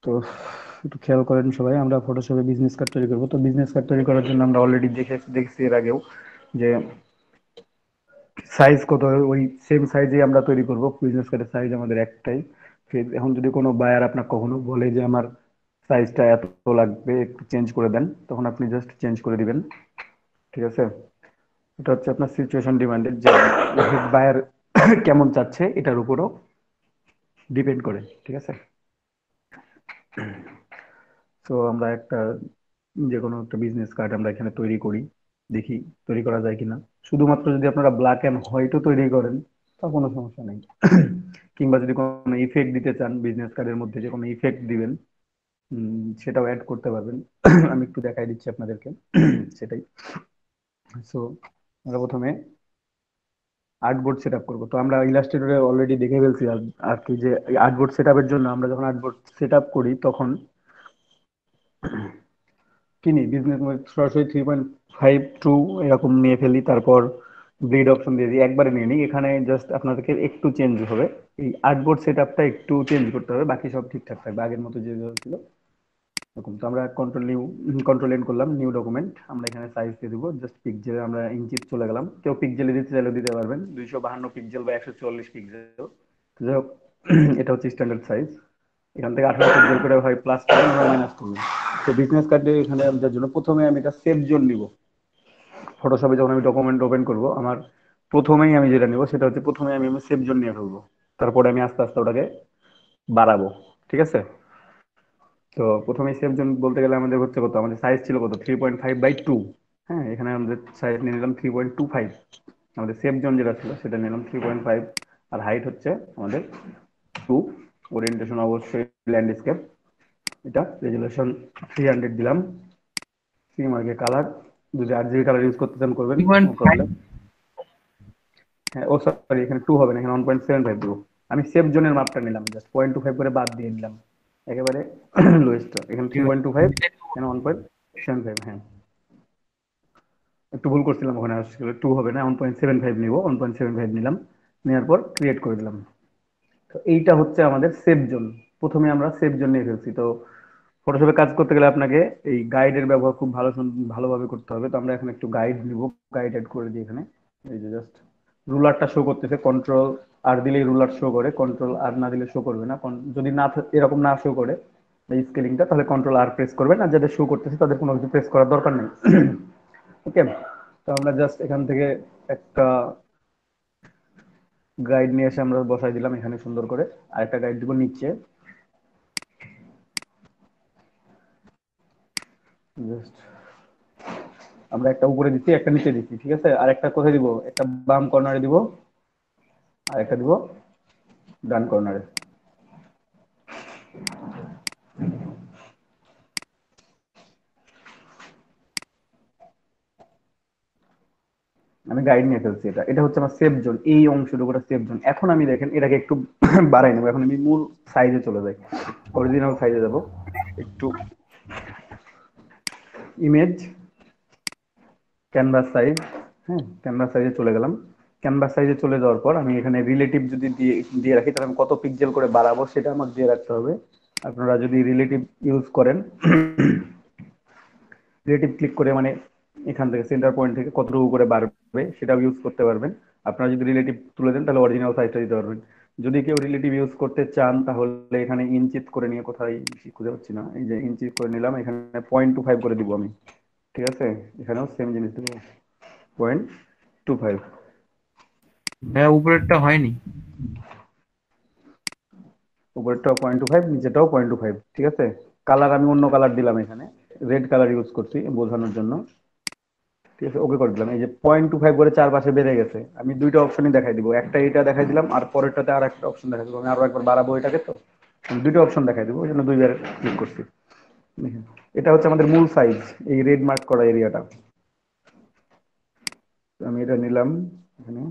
তো একটু খেয়াল করেন সবাই, আমরা ফটোশপে বিজনেস কার্ড তৈরি করবো। তো বিজনেস কার্ড তৈরি করার জন্য আমরা অলরেডি দেখছি এর আগেও যে সাইজ কত, ওই সেম সাইজে আমরা তৈরি করব। বিজনেস কার্ডের সাইজ আমাদের একটাই। এখন যদি কোনো বায়ার আপনার কখনো বলে যে আমার সাইজটা এত লাগবে, একটু চেঞ্জ করে দেন, তখন আপনি জাস্ট চেঞ্জ করে দিবেন। ঠিক আছে? এটা হচ্ছে আপনার সিচুয়েশন ডিমান্ডেড, যে বায়ার কেমন চাচ্ছে এটার উপরও ডিপেন্ড করে। ঠিক আছে? তো আমরা একটা যে কোনো একটা বিজনেস কার্ড আমরা এখানে তৈরি করি, দেখি তৈরি করা যায় কিনা। শুধুমাত্র যদি আপনারা ব্ল্যাক অ্যান্ড হোয়াইটও তৈরি করেন তা কোনো সমস্যা নেই। কিংবা যদি কোনো ইফেক্ট দিতে চান বিজনেস কার্ডের মধ্যে, যে কোনো ইফেক্ট দিবেন, সেটাও অ্যাড করতে পারবেন। আমি একটু দেখাই দিচ্ছি আপনাদেরকে। সেটাই। সো আমরা প্রথমে আর্টবোর্ড সেট আপ করবো। তো আমরা ইলাস্ট্রেটরে অলরেডি দেখে ফেলছি আর আর কি, যে আর্টবোর্ড সেট আপের জন্য আমরা যখন আর্টবোর্ড সেট আপ করি তখন কিনি বিজনেস সরাসরি 3.5 টু এরকম নিয়ে ফেলি, তারপর ব্লিড অপশন দিয়ে দিই, একবারে নিয়ে নিই। এখানে জাস্ট আপনাদেরকে একটু চেঞ্জ হবে, এই আর্টবোর্ড সেট আপটা একটু চেঞ্জ করতে হবে, বাকি সব ঠিকঠাক থাকবে আগের মতো যেভাবে ছিল এরকম। তো আমরা কন্ট্রোল এন করলাম, নিউ ডকুমেন্ট। আমরা এখানে সাইজ দিয়ে দিব জাস্ট পিক্সেলে, আমরা ইঞ্চিতে চলে গেলাম। কেউ পিক্সেলে দিতে চাইলে দিতে পারবেন, 252 পিক্সেল বা 144 পিক্সেল। যাই হোক, এটা হচ্ছে স্ট্যান্ডার্ড সাইজ। এখান থেকে 18 পিক্সেল করে হয় প্লাস করবেন বা মাইনাস করবেন। তো বিজনেস কার্ডে এখানে আমাদের জন্য প্রথমে আমি এটা সেভ জোন নিব। ফটোশপে যখন আমি ডকুমেন্ট ওপেন করব, আমার প্রথমেই আমি যেটা নিব সেটা হচ্ছে, প্রথমে আমি সেভ জোন নিয়ে ফেলবো। তারপরে আমি আস্তে আস্তে ওটাকে বাড়াবো। ঠিক আছে? তো প্রথমে সেভ জোন বলতে গেলে আমাদের হচ্ছে কত, আমাদের সাইজ ছিল কত, 3.5/2। হ্যাঁ, এখানে আমাদের সাইজ নিয়ে নিলাম 3.25। আমাদের সেভ জোন যেটা ছিল সেটা নিলাম 3.5। আর হাইট হচ্ছে আমাদের 2। ওরিয়েন্টেশন অবশ্যই ল্যান্ডস্কেপ। এটা রেজুলেশন 300 দিলাম। সি মার্কে কালার, যদি আরজিবি কালার ইউজ করতে চান করবেন, three no point five problem. হ্যাঁ, ও সরি, এখানে 2 হবে না, এখানে 1.75 দেবো। আমি সেফ জোনের মাপটা নিলাম, জাস্ট 0.25 করে বাদ দিয়ে নিলাম একেবারে লোয়েস্ট। এখানে 3.25, এখানে 1.75। হ্যাঁ, একটু ভুল করছিলাম, ওখানে আসলে 2 হবে না, 1.75 নিব। 1.75 নিলাম, নেওয়ার পর ক্রিয়েট করে দিলাম। তো এইটা হচ্ছে আমাদের সেফ জোন। প্রথমে আমরা সেফ জোন নিয়ে ফেলছি। তো ফটোশপে কাজ করতে গেলে আপনাকে এই গাইডের ব্যবহার খুব ভালোভাবে করতে হবে। তো আমরা এখন একটু গাইড নিব, গাইড এড করে দিই এখানে। এই যে জাস্ট রুলারটা শো করতেছে, কন্ট্রোল আর দিলেই রুলার শো করে, কন্ট্রোল আর না দিলে শো করবে না। যদি না এরকম না শো করে এই স্কেলিংটা, তাহলে কন্ট্রোল আর প্রেস করবেন। আর যাদের শো করতেছে তাদের কোনো কিছু প্রেস করার দরকার নেই। ওকে? তো আমরা জাস্ট এখান থেকে একটা গাইড নিয়ে এসে আমরা বসাই দিলাম এখানে সুন্দর করে। আর একটা গাইড দিব নিচে, জাস্ট আমরা একটা উপরে দিচ্ছি, একটা নিচে দিচ্ছি। ঠিক আছে? আর একটা কোথায় দিব, একটা বাম কর্নারে দিব, আর একটা দিব ডান কর্নারে। আমি গাইড নিয়ে ফেলছি। এটা এটা হচ্ছে আমার সেফ জোন, এই অংশটুকুটা সেফ জোন। এখন আমি দেখেন এটাকে একটু বাড়াই নেবো। এখন আমি মূল সাইজে চলে যাই, অরিজিনাল সাইজে যাব। একটু ইমেজ, ক্যানভাস সাইজ। হ্যাঁ, ক্যানভাস সাইজে চলে গেলাম। ক্যানভাস সাইজে চলে যাওয়ার পর আমি এখানে রিলেটিভ যদি দিয়ে দিয়ে রাখি, তাহলে আমি কত পিক্সেল করে বাড়াবো সেটা আমার দিয়ে রাখতে হবে। আপনারা যদি রিলেটিভ ইউজ করেন, রিলেটিভ ক্লিক করে মানে এখান থেকে সেন্টার পয়েন্ট থেকে কতটুকু করে বাড়বে সেটাও ইউজ করতে পারবেন। আপনারা যদি রিলেটিভ তুলে দেন তাহলে অরিজিনাল সাইজটা দিতে পারবেন। যদি কেউ রিলেটিভ ইউজ করতে চান তাহলে এখানে ইঞ্চিত করে নিয়ে, কোথায় খুঁজে পাচ্ছি না, এই যে ইঞ্চিত করে নিলাম, এখানে 0.25 করে দিব আমি। ঠিক আছে? এখানেও সেম জিনিস দেবো, 0.25। ভাইয়া উপরেরটা হয়নি। উপরেরটাও 0.25, নিচেটাও 0.25। ঠিক আছে? কালার আমি অন্য কালার দিলাম, এখানে রেড কালার ইউজ করছি বোঝানোর জন্য। ঠিক আছে? ওকে করে দিলাম। এই যে 0.25 করে চারপাশে বেড়ে গেছে। আমি দুইটা অপশনই দেখাই দিব, একটা এটা দেখাই দিলাম, আর পরেরটাতে আর একটা অপশন দেখাই দিব। আমি আরো একবার বাড়াবো এটাকে, তো আমি দুইটা অপশন দেখাই দিব, ওই জন্য দুইবার ক্লিক করছি। দেখেন, এটা হচ্ছে আমাদের মূল সাইজ, এই রেড মার্ক করা এরিয়াটা। আমি এটা নিলাম এখানে,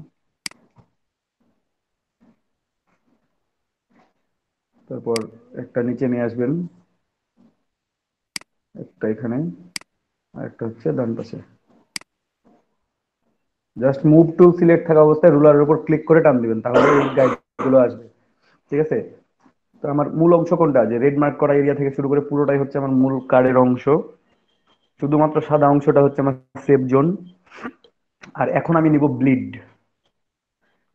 তারপর একটা নিচে নিয়ে আসবেন, একটা এখানে, আর একটা হচ্ছে ডান পাশে। জাস্ট মুভ টুল সিলেক্ট থাকা অবস্থায় রুলারের উপর ক্লিক করে টান দিবেন, তাহলে এই গাইড গুলো আসবে। ঠিক আছে? তো আমার মূল অংশ কোনটা, যে রেড মার্ক করা এরিয়া থেকে শুরু করে পুরোটাই হচ্ছে আমার মূল কার্ডের অংশ। শুধুমাত্র সাদা অংশটা হচ্ছে আমার সেফ জোন। আর এখন আমি নিব ব্লিড।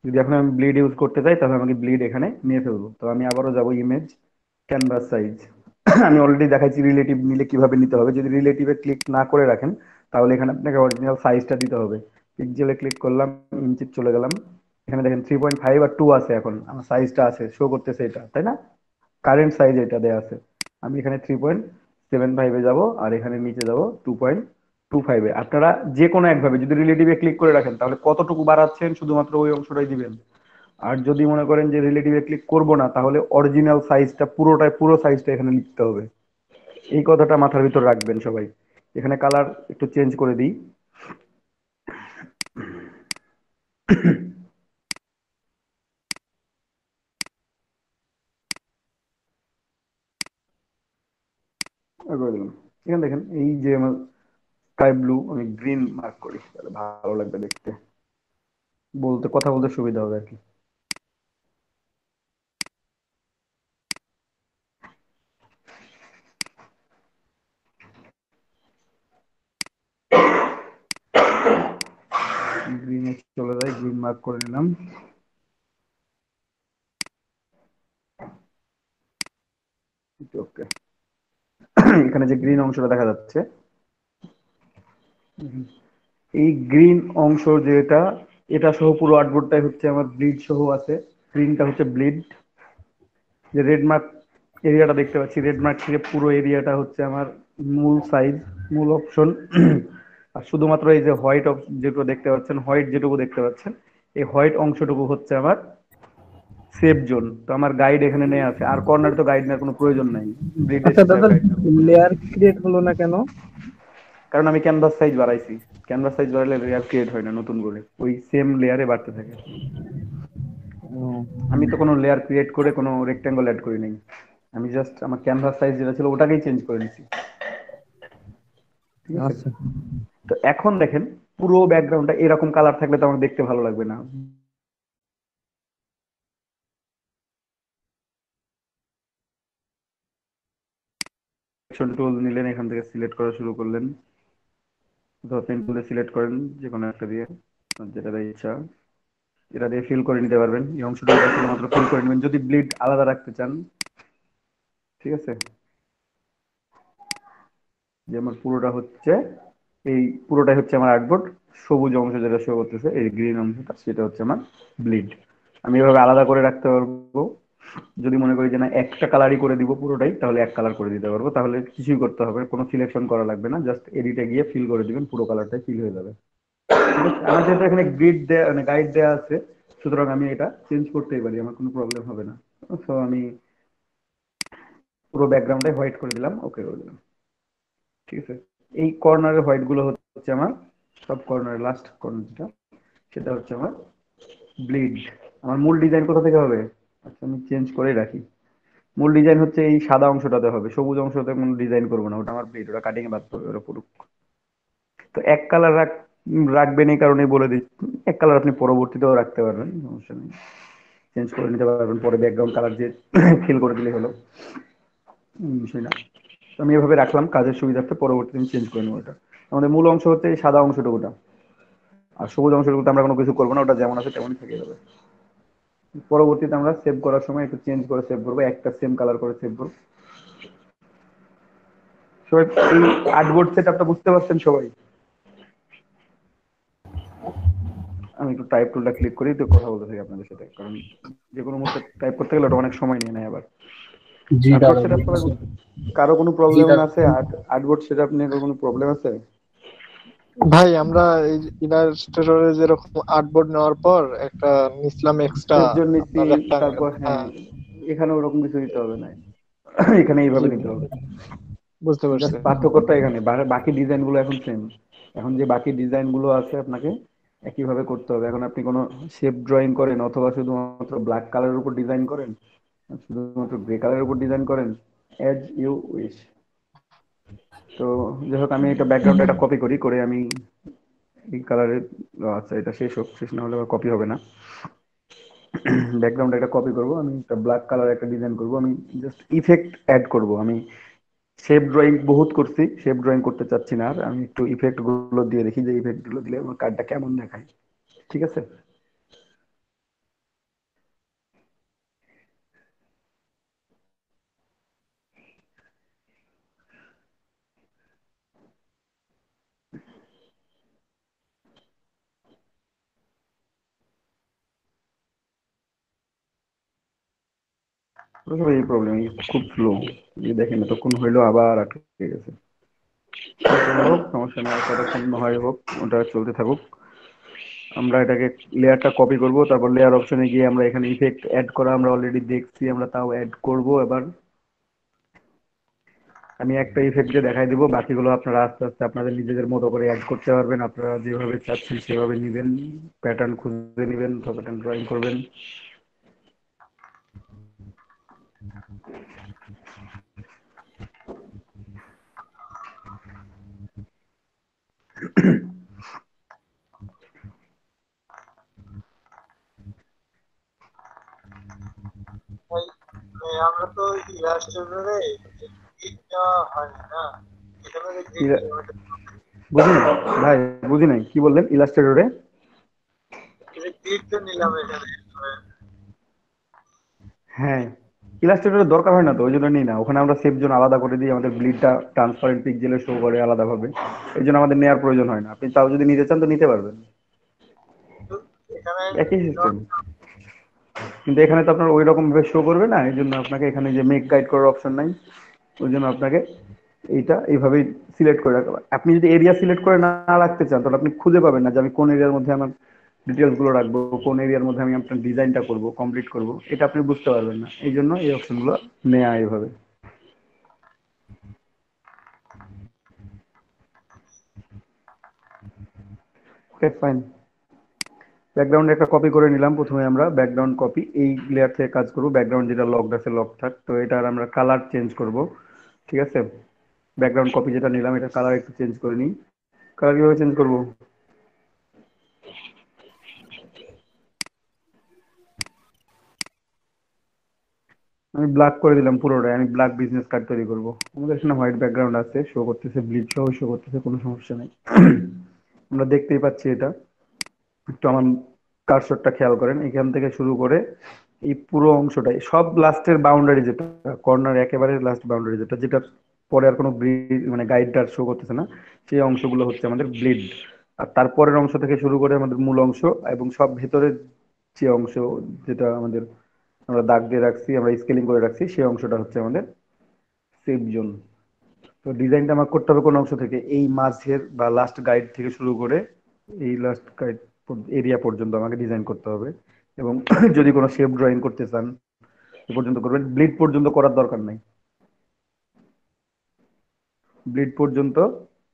যদি এখন আমি ব্লিড ইউজ করতে চাই তাহলে আমাকে ব্লিড এখানে নিয়ে ফেলবো। তো আমি আবারও যাব ইমেজ, ক্যানভাস সাইজ। আমি অলরেডি দেখাইছি রিলেটিভ নিলে কিভাবে নিতে হবে। যদি রিলেটিভে ক্লিক না করে রাখেন তাহলে এখানে আপনাকে অরিজিনাল সাইজটা দিতে হবে। পিক্সেলে ক্লিক করলাম, ইঞ্চি চলে গেলাম। এখানে দেখেন 3.5 আর 2 আছে, এখন আমার সাইজটা আছে, শো করতেছে এটা, তাই না? কারেন্ট সাইজ এটা দেয়া আছে। আমি এখানে 3.75-এ যাব, আর এখানে নিচে যাব 2.25-এ। আপনারা যে কোনো একভাবে যদি রিলেটিভে ক্লিক করে রাখেন তাহলে কতটুকু বাড়াচ্ছেন শুধুমাত্র ওই অংশটাই দিবেন। আর যদি মনে করেন যে রিলেটিভে ক্লিক করব না, তাহলে অরিজিনাল সাইজটা পুরোটাই, পুরো সাইজটা এখানে লিখতে হবে। এই কথাটা মাথার ভিতর রাখবেন সবাই। এখানে কালার একটু চেঞ্জ করে দিই। করে দিলাম। এখানে দেখেন এই যে আমার স্কাই ব্লু, আমি গ্রিন মার্ক করি তাহলে ভালো লাগবে দেখতে, বলতে কথা বলতে সুবিধা হবে আর কি। গ্রিনে চলে যায়, গ্রিন মার্ক করে নিলাম। ওকে। এখানে যে গ্রিন অংশটা দেখা যাচ্ছে, এই গ্রিন অংশ যেটা, এটা সহ পুরো আর্টবোর্ডটাই হচ্ছে আমার ব্লিড সহ আছে। গ্রিনটা হচ্ছে ব্লিড। যে রেড মার্ক এরিয়াটা দেখতে পাচ্ছি, রেড মার্ক থেকে পুরো এরিয়াটা হচ্ছে আমার মূল সাইজ, মূল অপশন। আর শুধুমাত্র এই যে হোয়াইট যেটুকু দেখতে পাচ্ছেন, হোয়াইট যেটুকু দেখতে পাচ্ছেন, এই হোয়াইট অংশটুকু হচ্ছে আমার সেফ জোন। তো আমার গাইড এখানে নেই আছে, আর কর্নার তো গাইড নেওয়ার কোনো প্রয়োজন নাই, ব্লিডের আচ্ছা সাথে আর দাদা, গাইড নেওয়ার কোনো প্রয়োজন লেয়ার নেই। ক্রিয়েট হলো না কেন? কারণ আমি ক্যানভাস সাইজ বাড়াইছি। ক্যানভাস সাইজ বাড়ালে লেয়ার ক্রিয়েট হয় না নতুন করে, ওই সেম লেয়ারে বাড়তে থাকে। ও, আমি তো কোনো লেয়ার ক্রিয়েট করে কোনো রেক্ট্যাঙ্গল অ্যাড করি নাই। আমি জাস্ট আমার ক্যানভাস সাইজ যেটা ছিল ওটাকেই চেঞ্জ করে নিছি। ঠিক আছে। আচ্ছা। তো এখন দেখেন পুরো ব্যাকগ্রাউন্ডটা এরকম কালার থাকলে তো আমার দেখতে ভালো লাগবে না। সিলেকশন টুল নিলেন, এখান থেকে সিলেক্ট করা শুরু করলেন, অথবা পেন টুলে সিলেক্ট করেন যে কোনো একটা দিয়ে, আপনার যেটা দিয়ে ইচ্ছা এটা দিয়ে ফিল করে নিতে পারবেন। এই অংশটা শুধুমাত্র ফিল করে নেবেন যদি ব্লিড আলাদা রাখতে চান। ঠিক আছে। যে আমার পুরোটা হচ্ছে, এই পুরোটাই হচ্ছে আমার আর্টবোর্ড। সবুজ অংশ যেটা শো করতেছে, এই গ্রিন অংশটা, সেটা হচ্ছে আমার ব্লিড। আমি এভাবে আলাদা করে রাখতে পারবো। যদি মনে করি যে না একটা কালারই করে দিব পুরোটাই, তাহলে এক কালার করে দিতে পারবো। তাহলে কিছুই করতে হবে, কোনো সিলেকশন করা লাগবে না, জাস্ট এডিটে গিয়ে ফিল করে দিবেন, পুরো কালারটাই ফিল হয়ে যাবে। ঠিক আছে। আমার যেহেতু এখানে গ্রিড দেয়া, মানে গাইড দেওয়া আছে, সুতরাং আমি এটা চেঞ্জ করতেই পারি, আমার কোনো প্রবলেম হবে না। সো আমি পুরো ব্যাকগ্রাউন্ডে হোয়াইট করে দিলাম, ওকে করে দিলাম। ঠিক আছে। এই কর্নারের হোয়াইট গুলো হচ্ছে আমার, সব কর্নারের লাস্ট কর্নার যেটা, সেটা হচ্ছে আমার ব্লিড। আমার মূল ডিজাইন কোথা থেকে হবে? আচ্ছা আমি চেঞ্জ করেই রাখি। মূল ডিজাইন হচ্ছে এই সাদা অংশটাতে হবে, সবুজ অংশতে কোনো ডিজাইন করবো না, ওটা আমার ব্লিড, ওটা কাটিং এ বাদ পড়বে, ওটা পুরো। তো এক কালার রাখবেন এই কারণে বলে দিচ্ছি। এক কালার আপনি পরবর্তীতেও রাখতে পারবেন, সমস্যা নেই, চেঞ্জ করে নিতে পারবেন পরে, ব্যাকগ্রাউন্ড কালার যে ফিল করে দিলে হলো, বিষয় না। তো আমি এভাবে রাখলাম কাজের সুবিধার্থে, পরবর্তীতে আমি চেঞ্জ করে নেবো। এটা আমাদের মূল অংশ হচ্ছে এই সাদা অংশটুকুটা, আর সবুজ অংশটুকুতে আমরা কোনো কিছু করবো না, ওটা যেমন আছে তেমনই থেকে যাবে। পরবর্তীতে আমরা সেভ করার সময় একটু চেঞ্জ করে সেভ করবো, একটা সেম কালার করে সেভ করবো। সবাই এই আর্টবোর্ড সেটআপটা বুঝতে পারছেন সবাই? আমি একটু টাইপ টুলটা ক্লিক করি, তো কথা বলতে থাকি আপনাদের সাথে, কারণ যে কোনো মুহূর্তে টাইপ করতে গেলে ওটা অনেক সময় নিয়ে নেয় আবার। জি আর্টবোর্ড দাদা, সেটআপ সবাই বুঝছি। কারো কোনো জি প্রবলেম দাদা। আছে? আর্টবোর্ড সেটআপ নিয়ে কোনো প্রবলেম আছে? ভাই আমরা এই ইলাস্ট্রেটরে যেরকম আর্টবোর্ড নেওয়ার পর একটা নিছিলাম এক্সট্রা সেভ জন্য নিচ্ছি, আপনার রেক্টাঙ্গেল। তারপর হ্যাঁ, হ্যাঁ, এখানে ওরকম কিছু নিতে হবে না। এখানে জি এইভাবে নিতে ভাই, হবে। বুঝতে পারছি। জাস্ট পার্থক্যটা এখানে, বাকি ডিজাইন গুলো এখন সেম। এখন যে বাকি ডিজাইন গুলো আছে আপনাকে একইভাবে করতে হবে। এখন আপনি কোনো শেপ ড্রয়িং করেন, অথবা শুধুমাত্র ব্ল্যাক কালারের উপর ডিজাইন করেন, শুধুমাত্র গ্রে কালারের উপর ডিজাইন করেন, অ্যাজ ইউ উইশ। তো যাই হোক, আমি এটা ব্যাকগ্রাউন্ড একটা কপি করি, করে আমি এই কালারের, আচ্ছা এটা শেষ হোক, শেষ না হলে আবার কপি হবে না। ব্যাকগ্রাউন্ড একটা কপি করব, আমি একটা ব্ল্যাক কালার একটা ডিজাইন করব, আমি জাস্ট ইফেক্ট অ্যাড করব। আমি শেপ ড্রয়িং বহুত করছি, শেপ ড্রয়িং করতে চাচ্ছি না আর। আমি একটু ইফেক্ট গুলো দিয়ে দেখি যে ইফেক্ট গুলো দিলে আমার কার্ডটা কেমন দেখায়। ঠিক আছে? এই প্রবলেম, খুব স্লো। এই দেখেন এতক্ষণ হইলো আবার আটকে গেছে। হোক, সমস্যা নেই, আর কতক্ষণ হয় হোক, ওটা চলতে থাকুক। আমরা এটাকে লেয়ারটা কপি করব, তারপর লেয়ার অপশনে গিয়ে আমরা এখানে ইফেক্ট অ্যাড করা আমরা অলরেডি দেখছি, আমরা তাও অ্যাড করব। এবার আমি একটা ইফেক্ট দিয়ে দেখাই দিব, বাকিগুলো আপনারা আস্তে আস্তে আপনাদের নিজেদের মতো করে অ্যাড করতে পারবেন। আপনারা যেভাবে চাচ্ছেন সেভাবে নিবেন, প্যাটার্ন খুঁজে নেবেন, প্যাটার্ন ড্রয়িং করবেন। ভাই, আমরা তো ইলাস্ট্রেটরে গিগ নেওয়া হয়নি না, এখানে যে গিগ ইলা- বুঝি নাই ভাই, বুঝি নাই কি বললেন ইলাস্ট্রেটরে। গিগটা নিলাম এখানে। হ্যাঁ, ইলাস্ট্রেটরের দরকার হয় না তো, ওই জন্য নিই না। ওখানে আমরা সেভ জোন আলাদা করে দিই, আমাদের ব্লিডটা ট্রান্সপারেন্ট পিক্সেলে শো করে আলাদাভাবে। এই জন্য আমাদের নেওয়ার প্রয়োজন হয় না। আপনি তাও যদি নিতে চান তো নিতে পারবেন, কিন্তু এখানে একই সিস্টেম। কিন্তু এখানে তো আপনার ওই রকম ভাবে শো করবে না, এই জন্য আপনাকে এখানে যে মেক গাইড করার অপশন নাই, ওই জন্য আপনাকে এইটা এইভাবেই সিলেক্ট করে রাখবেন। আপনি যদি এরিয়া সিলেক্ট করে না রাখতে চান তাহলে আপনি খুঁজে পাবেন না যে আমি কোন এরিয়ার মধ্যে আমার ডিটেলস গুলো রাখবো, কোন এরিয়ার মধ্যে আমি আপনার ডিজাইনটা করব, কমপ্লিট করব, এটা আপনি বুঝতে পারবেন না। এই জন্য এই অপশনগুলো নেওয়া এইভাবে। ওকে, ফাইন। ব্যাকগ্রাউন্ড একটা কপি করে নিলাম। প্রথমে আমরা ব্যাকগ্রাউন্ড কপি এই লেয়ার থেকে কাজ করব। ব্যাকগ্রাউন্ড যেটা লকড আছে লক থাক, তো এটার আমরা কালার চেঞ্জ করব। ঠিক আছে? ব্যাকগ্রাউন্ড কপি যেটা নিলাম এটা কালার একটু চেঞ্জ করে নিই। কালার কিভাবে চেঞ্জ করব? আমি ব্ল্যাক করে দিলাম পুরোটাই, আমি ব্ল্যাক বিজনেস কার্ড তৈরি করব। আমাদের এখানে হোয়াইট ব্যাকগ্রাউন্ড আছে, শো করতেছে, ব্লিড সহ শো করতেছে, কোনো সমস্যা নেই। আমরা দেখতেই পাচ্ছি এটা। একটু আমার কার্সরটা খেয়াল করেন, এখান থেকে শুরু করে এই পুরো অংশটাই সব লাস্টের বাউন্ডারি, যেটা কর্নার একেবারে লাস্ট বাউন্ডারি, যেটা যেটা পরে আর কোনো মানে গাইডটা শো করতেছে না, সেই অংশগুলো হচ্ছে আমাদের ব্লিড। আর তারপরের অংশ থেকে শুরু করে আমাদের মূল অংশ এবং সব ভেতরের যে অংশ, যেটা আমাদের আমরা দাগ দিয়ে রাখছি, আমরা স্কেলিং করে রাখছি, সেই অংশটা হচ্ছে আমাদের সেফ জোন। তো ডিজাইনটা আমার করতে হবে কোন অংশ থেকে? এই মাঝের বা লাস্ট গাইড থেকে শুরু করে এই লাস্ট গাইড এরিয়া পর্যন্ত আমাকে ডিজাইন করতে হবে। এবং যদি কোনো শেপ ড্রয়িং করতে চান এ পর্যন্ত করবেন, ব্লিড পর্যন্ত করার দরকার নাই। ব্লিড পর্যন্ত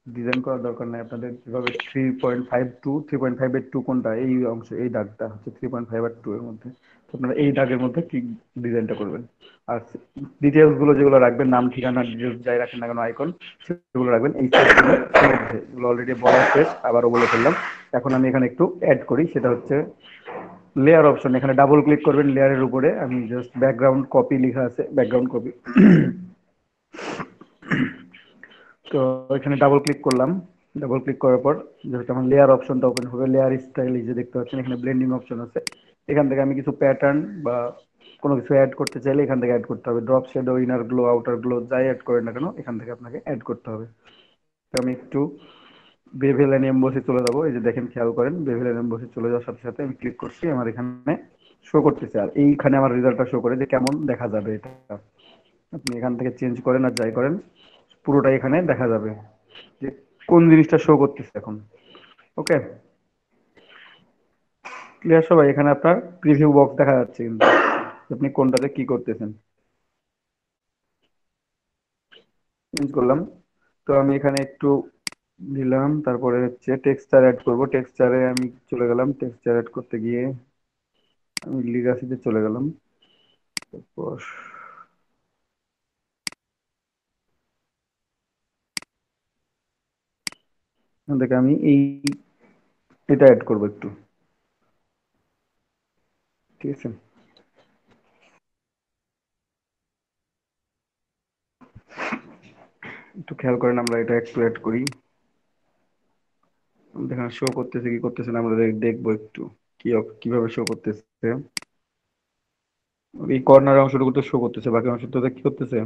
ডিজাইন করার দরকার নাই আপনাদের। যেভাবে 3.5 টু 3.5 এর 2 কোনটা, এই অংশ, এই দাগটা হচ্ছে 3.5 আর 2 এর মধ্যে। তো আপনারা এই দাগের মধ্যে ঠিক ডিজাইনটা করবেন। আর ডিটেলস গুলো যেগুলো রাখবেন, নাম ঠিকানা ডিটেলস যাই রাখেন না কেন, আইকন, সেগুলো রাখবেন এই সেটগুলোর মধ্যে। এগুলো অলরেডি বলা শেষ, আবারও বলে ফেললাম। এখন আমি এখানে একটু অ্যাড করি, সেটা হচ্ছে লেয়ার অপশন। এখানে ডাবল ক্লিক করবেন লেয়ারের উপরে, আমি জাস্ট ব্যাকগ্রাউন্ড কপি লেখা আছে, ব্যাকগ্রাউন্ড কপি। তো এখানে ডাবল ক্লিক করলাম। ডাবল ক্লিক করার পর যেহেতু আমার লেয়ার অপশনটা ওপেন হবে, লেয়ার স্টাইল এই যে দেখতে পাচ্ছেন, এখানে ব্লেন্ডিং অপশন আছে। এখান থেকে আমি কিছু প্যাটার্ন বা কোনো কিছু অ্যাড করতে চাইলে এখান থেকে অ্যাড করতে হবে। Drop shadow, inner glow, outer glow, যাই অ্যাড করেন না কেন এখান থেকে আপনাকে অ্যাড করতে হবে। তো আমি একটু বেভেল এন্ড এমবসে চলে যাবো। এই যে দেখেন, খেয়াল করেন, বেভেল এন্ড এমবসে চলে যাওয়ার সাথে সাথে আমি ক্লিক করছি, আমার এখানে শো করতেছে। আর এইখানে আমার রেজাল্টটা শো করে যে কেমন দেখা যাবে এটা। আপনি এখান থেকে চেঞ্জ করেন আর যাই করেন, পুরোটা এখানে দেখা যাবে যে কোন জিনিসটা শো করতেছে এখন। ওকে, ক্লিয়ার সবাই? এখানে আপনার প্রিভিউ বক্স দেখা যাচ্ছে কিন্তু আপনি কোনটাতে কি করতেছেন। চেঞ্জ করলাম। তো আমি এখানে একটু দিলাম, তারপরে হচ্ছে টেক্সচার অ্যাড করব। টেক্সচারে আমি চলে গেলাম, টেক্সচার অ্যাড করতে গিয়ে আমি লিগাসিতে চলে গেলাম। তারপর এখান থেকে আমি এটা অ্যাড করব একটু। ঠিক আছে। একটু খেয়াল করেন, আমরা এটা একটু অ্যাড করি, দেখেন শো করতেছে কি করতেছে না, আমরা দেখবো একটু কিভাবে শো করতেছে। এই কর্নার অংশটুকু তো শো করতেছে, বাকি অংশটা কি করতেছে,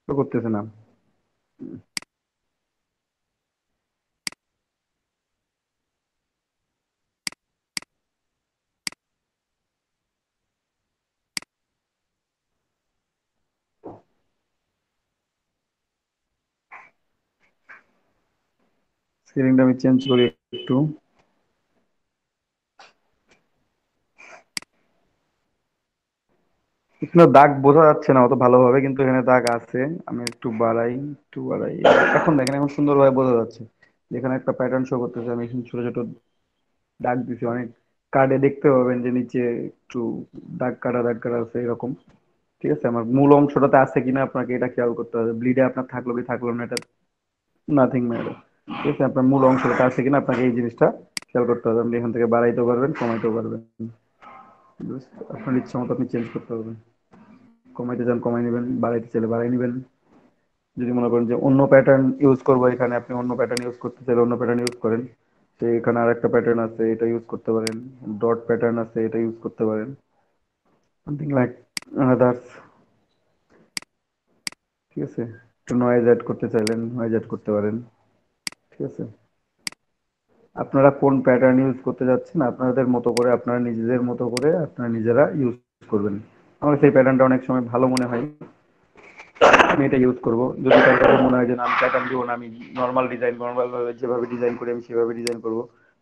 শো করতেছে না। স্কেলিংটা আমি চেঞ্জ করি একটু। এখানে দাগ বোঝা যাচ্ছে না অত ভালোভাবে, কিন্তু এখানে দাগ আছে। আমি একটু বাড়াই। এখন দেখেন, এখন সুন্দরভাবে বোঝা যাচ্ছে। যেখানে একটা প্যাটার্ন শো করতেছে, আমি এখানে ছোট ছোট দাগ দিছি অনেক। কার্ডে দেখতে পাবেন যে নিচে একটু দাগ কাটা আছে এরকম। ঠিক আছে, আমার মূল অংশটাতে আছে কিনা আপনাকে এটা খেয়াল করতে হবে। ব্লিডে আপনার থাকলো কি থাকলো না, এটা নাথিং ম্যাটার। ঠিক আছে, আপনার মূল অংশটা আছে কিনা আপনাকে এই জিনিসটা খেয়াল করতে হবে। আপনি এখান থেকে বাড়াইতেও পারবেন, কমাইতেও পারবেন। আপনার ইচ্ছা মতো আপনি চেঞ্জ করতে পারবেন। কমাইতে চান কমাই নেবেন, বাড়াইতে চাইলে বাড়াই নেবেন। যদি মনে করেন যে অন্য প্যাটার্ন ইউজ করবো এখানে, আপনি অন্য প্যাটার্ন ইউজ করতে চাইলে অন্য প্যাটার্ন ইউজ করেন। তো এখানে আর একটা প্যাটার্ন আছে, এটা ইউজ করতে পারেন। ডট প্যাটার্ন আছে, এটা ইউজ করতে পারেন। Something like others. ঠিক আছে, একটু নয়েজ অ্যাড করতে চাইলেন নয়েজ অ্যাড করতে পারেন। ঠিক আছে, আপনারা কোন প্যাটার্ন ইউজ করতে যাচ্ছেন আপনাদের মতো করে, আপনারা নিজেদের মতো করে আপনারা নিজেরা ইউজ করবেন। আমার সেই প্যাটার্নটা অনেক সময় ভালো মনে হয়, আমি এটা ইউজ করব। যদি কারো কাছে মনে হয় যে না, আমি প্যাটার্ন দিব না, আমি নর্মাল ভাবে যেভাবে ডিজাইন করি আমি সেভাবে ডিজাইন করব,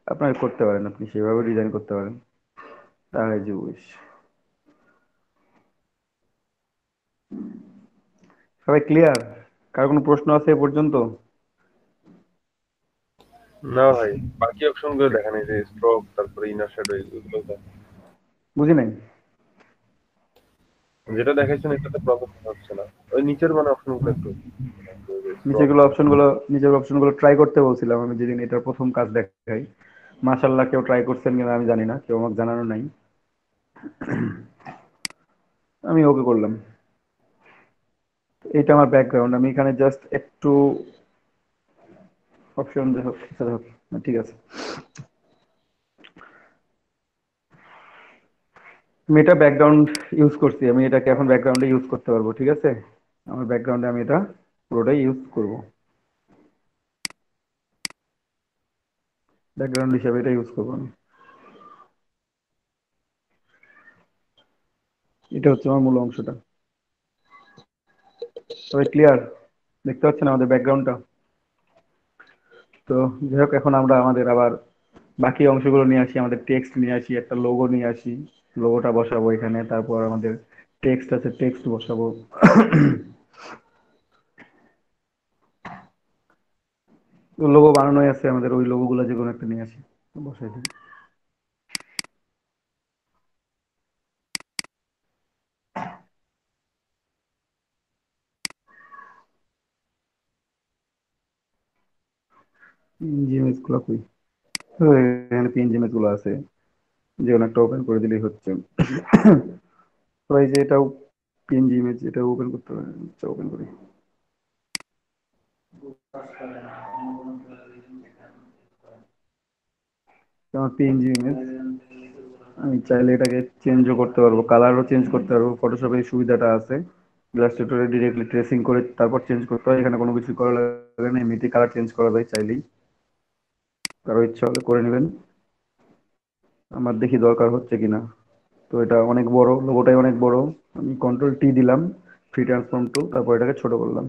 আপনারা করতে পারেন, আপনি সেভাবে ডিজাইন করতে পারেন। তাহলে যে উইশ। সবাই ক্লিয়ার? কার কোনো প্রশ্ন আছে এ পর্যন্ত? না ভাই, বাকি অপশন গুলো দেখা নেই, যে স্ট্রোক তারপরে ইনার শ্যাডো এগুলো দেখা। বুঝি নাই। যেটা দেখাইছেন এটাতে প্রবলেম হচ্ছে না, ওই নিচের মানে অপশন গুলো একটু স্ট্রোক। নিচের অপশনগুলো ট্রাই করতে বলছিলাম আমি যেদিন এটার প্রথম কাজ দেখাই। মাশাল্লাহ, কেউ ট্রাই করছেন কিনা আমি জানি না, কেউ আমাকে জানানো নাই। আমি ওকে করলাম। এটা আমার ব্যাকগ্রাউন্ড, আমি এখানে জাস্ট একটু অপশন হোক সেটা হোক, ঠিক আছে। আমি এটা ব্যাকগ্রাউন্ড ইউজ করছি, আমি এটাকে এখন ব্যাকগ্রাউন্ডে ইউজ করতে পারবো। ঠিক আছে, আমার ব্যাকগ্রাউন্ডে আমি এটা পুরোটাই ইউজ করব, ব্যাকগ্রাউন্ড হিসাবে এটা ইউজ করবো আমি। এটা হচ্ছে আমার মূল অংশটা। সবাই ক্লিয়ার? দেখতে পাচ্ছেন আমাদের ব্যাকগ্রাউন্ডটা? তো যাই হোক, এখন আমরা আমাদের আবার বাকি অংশগুলো নিয়ে আসি, আমাদের টেক্সট নিয়ে আসি, একটা লোগো নিয়ে আসি। লোগোটা বসাবো এখানে, তারপর আমাদের টেক্সট আছে, টেক্সট বসাবো। লোগো বানানোই আছে আমাদের, ওই লোগোগুলো যে কোনো একটা নিয়ে আসি, বসাই দিই। ইমেজ গুলো কই? এখানে পিএনজি ইমেজ গুলো আছে, যে কোনো একটা ওপেন করে দিলেই হচ্ছে। তো এই যে এটাও পিএনজি ইমেজ, এটা ওপেন করতে হবে। আচ্ছা, ওপেন করি। আমার পিএনজি ইমেজ, আমি চাইলে এটাকে চেঞ্জও করতে পারবো, কালারও চেঞ্জ করতে পারবো। ফটোশপে এই সুবিধাটা আছে, ইলাস্ট্রেটরে ডিরেক্টলি ট্রেসিং করে তারপর চেঞ্জ করতে হয়, এখানে কোনো কিছু করা লাগে না, এমনিতেই কালার চেঞ্জ করা যায় চাইলেই। কারো ইচ্ছা হলে করে নেবেন। আমার দেখি দরকার হচ্ছে কিনা। তো এটা অনেক বড়, লোগোটাই অনেক বড়। আমি কন্ট্রোল টি দিলাম, ফ্রি ট্রান্সফর্ম টু, তারপর এটাকে ছোট করলাম।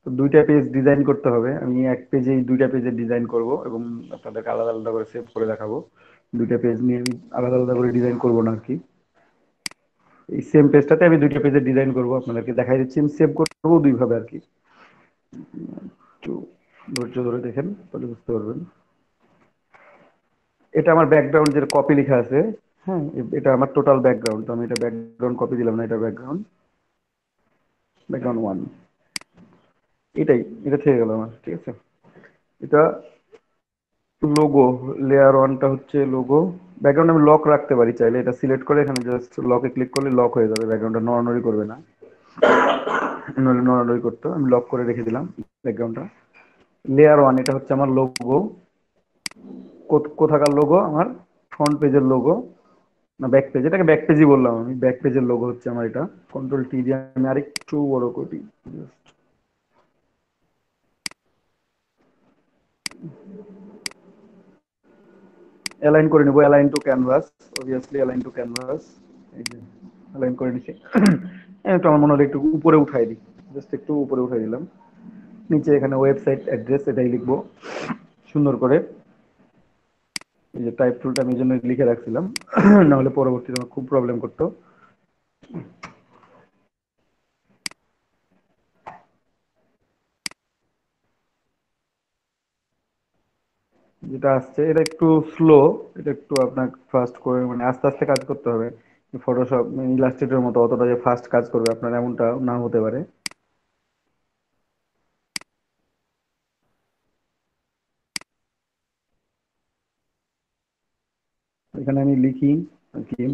তো দুইটা পেজ ডিজাইন করতে হবে, আমি এক পেজেই দুইটা পেজের ডিজাইন করব এবং আপনাদেরকে আলাদা আলাদা করে সেভ করে দেখাবো। দুইটা পেজ নিয়ে আমি আলাদা আলাদা করে ডিজাইন করব না আর কি। এই সেম পেজটাতে আমি দুইটা পেজের ডিজাইন করব, আপনাদেরকে দেখাই দিচ্ছি। আমি সেভ করবো দুই ভাবে আর কি, একটু ধৈর্য ধরে দেখেন তাহলে বুঝতে পারবেন। এটা আমার ব্যাকগ্রাউন্ড, যেটা কপি লেখা আছে। হ্যাঁ, এটা আমার টোটাল ব্যাকগ্রাউন্ড। তো আমি এটা ব্যাকগ্রাউন্ড কপি দিলাম না, এটা ব্যাকগ্রাউন্ড, ব্যাকগ্রাউন্ড ওয়ান। এটা থেকে গেল আমার। ঠিক আছে, এটা লোগো, লেয়ার ওয়ানটা হচ্ছে লোগো। ব্যাকগ্রাউন্ড আমি লক রাখতে পারি চাইলে, এটা সিলেক্ট করে এখানে জাস্ট লকে ক্লিক করলে লক হয়ে যাবে, ব্যাকগ্রাউন্ডটা নড়ানড়ি করবে না, নইলে নড়ানড়ি করতো। আমি লক করে রেখে দিলাম ব্যাকগ্রাউন্ডটা। লেয়ার ওয়ান, এটা হচ্ছে আমার লোগো। কোথাকার লোগো? আমার ফ্রন্ট পেজের লোগো, না ব্যাক পেজ, এটাকে ব্যাক পেজই বললাম আমি। ব্যাক পেজের লোগো হচ্ছে আমার এটা। কন্ট্রোল টি দিয়ে আমি আরেকটু বড় করি, অ্যালাইন করে নেবো। Align two canvas, obviously align two canvas. এই যে অ্যালাইন করে নিচ্ছি। একটু আমার মনে হলো একটু উপরে উঠাই দিই, জাস্ট একটু উপরে উঠাই দিলাম। নিচে এখানে ওয়েবসাইট অ্যাড্রেস, এটাই লিখবো সুন্দর করে। এই যে টাইপ টুলটা আমি এই জন্য লিখে রাখছিলাম, না হলে পরবর্তীতে আমার খুব প্রবলেম করতো। যেটা আসছে এটা একটু স্লো, এটা একটু আপনার ফাস্ট করে, মানে আস্তে আস্তে কাজ করতে হবে। ফটোশপ ইলাস্ট্রেটরের মতো অতটা যে ফাস্ট কাজ করবে আপনার এমনটা না হতে পারে। এখানে আমি লিখি আর কি,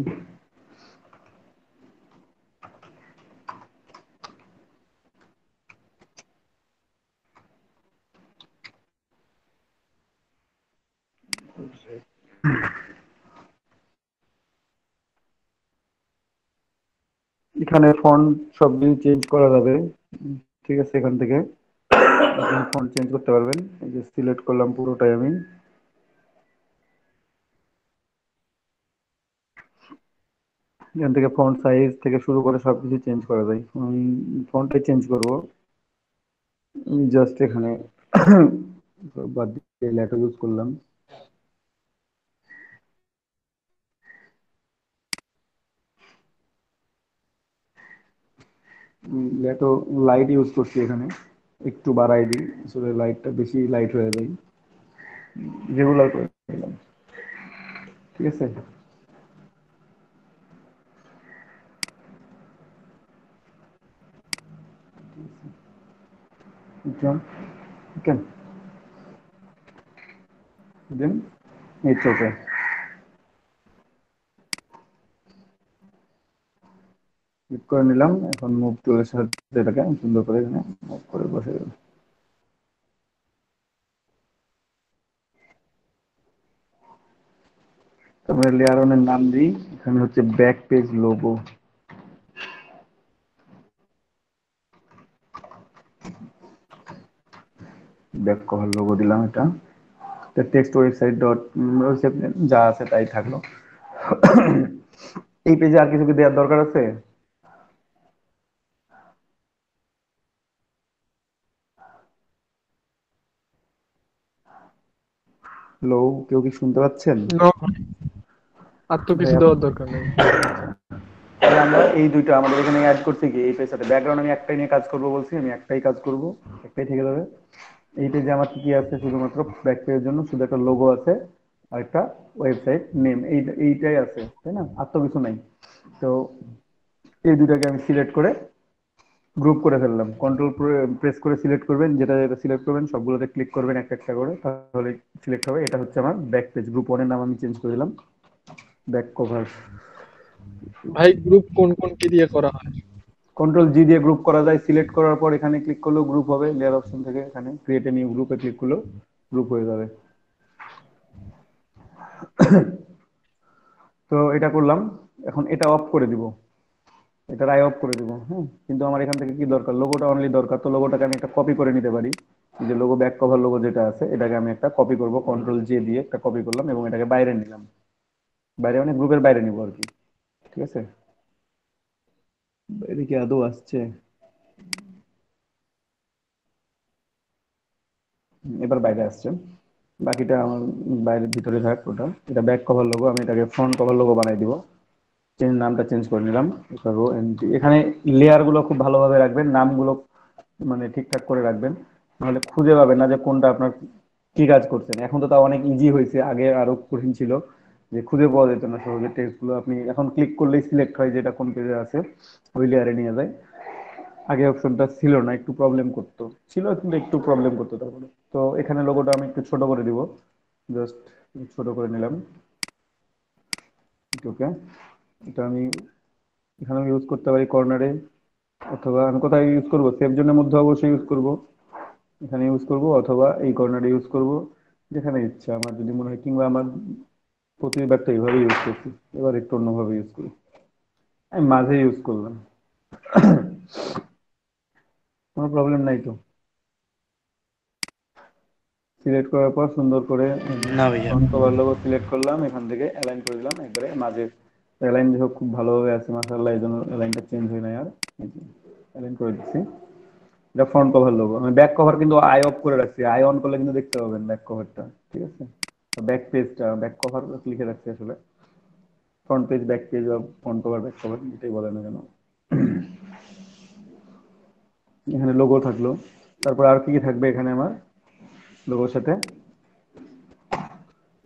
এখানে ফন্ট সব কিছু চেঞ্জ করা যাবে। ঠিক আছে, এখান থেকে ফন্ট চেঞ্জ করতে পারবেন। এই যে সিলেক্ট করলাম পুরোটাই আমি। এখান থেকে ফন্ট সাইজ থেকে শুরু করে সবকিছু চেঞ্জ করা যায়। আমি ফন্টটাই চেঞ্জ করব। আমি জাস্ট এখানে বাদ দিয়ে লেটার ইউজ করলাম। লেটো লাইট ইউজ করছি এখানে, একটু বাড়াই দিই আসলে লাইটটা বেশি লাইট হয়ে যায়। রেগুলার করে দিলাম, ঠিক আছে। কেন দেন, ইটস ওকে। ক্লিক করে নিলাম। এখন মুভ টুলের সাথে এটাকে সুন্দর করে এখানে মুভ করে বসে গেল। তারপরে লেয়ার ওয়ানের নাম দিই, এখানে হচ্ছে back page logo. Back cover logo দিলাম। এটা টেক্সট ওয়েবসাইট ডট, যা আছে তাই থাকলো। এই পেজে আর কিছু কি দেওয়ার দরকার আছে? হ্যালো, কেউ কি শুনতে পাচ্ছেন? No, আর তো কিছু দেওয়ার দরকার নেই। তাহলে আমরা এই দুইটা আমাদের এখানে অ্যাড করতে গিয়ে এই পেজের সাথে ব্যাকগ্রাউন্ড আমি একটাই নিয়ে কাজ করব বলছি, আমি একটাই কাজ করব, একটাই থেকে যাবে। এই পেজে আমার কি কি আছে? শুধুমাত্র ব্যাক পেজের জন্য শুধু একটা লোগো আছে আর একটা ওয়েবসাইট নেম, এইটাই আছে, তাই না? আর তো কিছু নাই। তো এই দুটাকে আমি সিলেক্ট করে গ্রুপ করে ফেললাম। কন্ট্রোল প্রেস করে সিলেক্ট করবেন, যেটা যেটা সিলেক্ট করবেন সবগুলোতে ক্লিক করবেন একটা একটা করে, তাহলে সিলেক্ট হবে। এটা হচ্ছে আমার ব্যাক পেজ। গ্রুপ ওয়ানের নাম আমি চেঞ্জ করে দিলাম, ব্যাক কভার। ভাই গ্রুপ কোন কোন কি দিয়ে করা হয়? কন্ট্রোল জি দিয়ে গ্রুপ করা যায়। সিলেক্ট করার পর এখানে ক্লিক করলেও গ্রুপ হবে। লেয়ার অপশন থেকে এখানে ক্রিয়েট এ নিউ গ্রুপে ক্লিক করলেও গ্রুপ হয়ে যাবে। তো এটা করলাম। এখন এটা অফ করে দিব, এটা আই অফ করে দিব। হ্যাঁ, কিন্তু আমার এখান থেকে কি দরকার? লোগোটা অনলি দরকার। তো লোগোটাকে আমি একটা কপি করে নিতে পারি। এই যে লোগো, ব্যাক কভার লোগো যেটা আছে, এটাকে আমি একটা কপি করব। কন্ট্রোল জে দিয়ে একটা কপি করলাম এবং এটাকে বাইরে নিলাম। বাইরে মানে গ্রুপের বাইরে নিব আর কি, ঠিক আছে। বাইরে কি আদৌ আসছে? এবার বাইরে আসছে। বাকিটা আমার বাইরের ভিতরে থাক ওটা। এটা ব্যাক কভার লোগো, আমি এটাকে ফ্রন্ট কভার লোগো বানাই দিব। চেঞ্জ, নামটা চেঞ্জ করে নিলাম। রো এন্ট্রি, এখানে লেয়ার গুলো খুব ভালোভাবে রাখবেন, নামগুলো মানে ঠিকঠাক করে রাখবেন, নাহলে খুঁজে পাবেন না যে কোনটা আপনার কি কাজ করছেন। এখন তো তাও অনেক ইজি হয়েছে, আগে আরো কঠিন ছিল যে খুঁজে পাওয়া যেত না সহজে টেক্সট গুলো। আপনি এখন ক্লিক করলেই সিলেক্ট হয় যেটা কোন পেজে আছে, ওই লেয়ারে নিয়ে যায়। আগে অপশনটা ছিল না, একটু প্রবলেম করতো, ছিল কিন্তু একটু প্রবলেম করতো তারপরে। তো এখানে লোগোটা আমি একটু ছোট করে দিব, জাস্ট ছোট করে নিলাম। ওকে, এটা আমি এখানে ইউজ করতে পারি কর্নারে, অথবা আমি কোথায় ইউজ করব, সেভ জোনের মধ্যে অবশ্যই ইউজ করব, এখানে ইউজ করব, অথবা এই কর্নারে ইউজ করব, যেখানে ইচ্ছা আমার যদি মনে হয়, কিংবা আমার প্রতিবার তো এইভাবে ইউজ করছি, এবার একটু অন্যভাবে ইউজ করি, আমি মাঝে ইউজ করলাম। কোনো প্রবলেম নাই তো? সিলেক্ট করার পর সুন্দর করে না ভাইয়া। ফ্রন্ট কভার লোগো সিলেক্ট করলাম, এখান থেকে অ্যালাইন করে দিলাম একবারে মাঝে। অ্যালাইন দেখো খুব ভালোভাবে আছে মাশাআল্লাহ, এই জন্য অ্যালাইনটা চেঞ্জ হয় না আর, অ্যালাইন করে দিচ্ছি। এটা ফ্রন্ট কভার লোগো। আমি ব্যাক কভার কিন্তু আই অফ করে রাখছি, আই অন করলে কিন্তু দেখতে পাবেন ব্যাক কভারটা, ঠিক আছে? ব্যাক পেজটা ব্যাক কভার লিখে রাখছি আসলে, ফ্রন্ট পেজ ব্যাক পেজ বা ফ্রন্ট কভার ব্যাক কভার যেটাই বলে না কেন। এখানে লোগো থাকলো, তারপর আর কি কি থাকবে এখানে আমার লোগোর সাথে?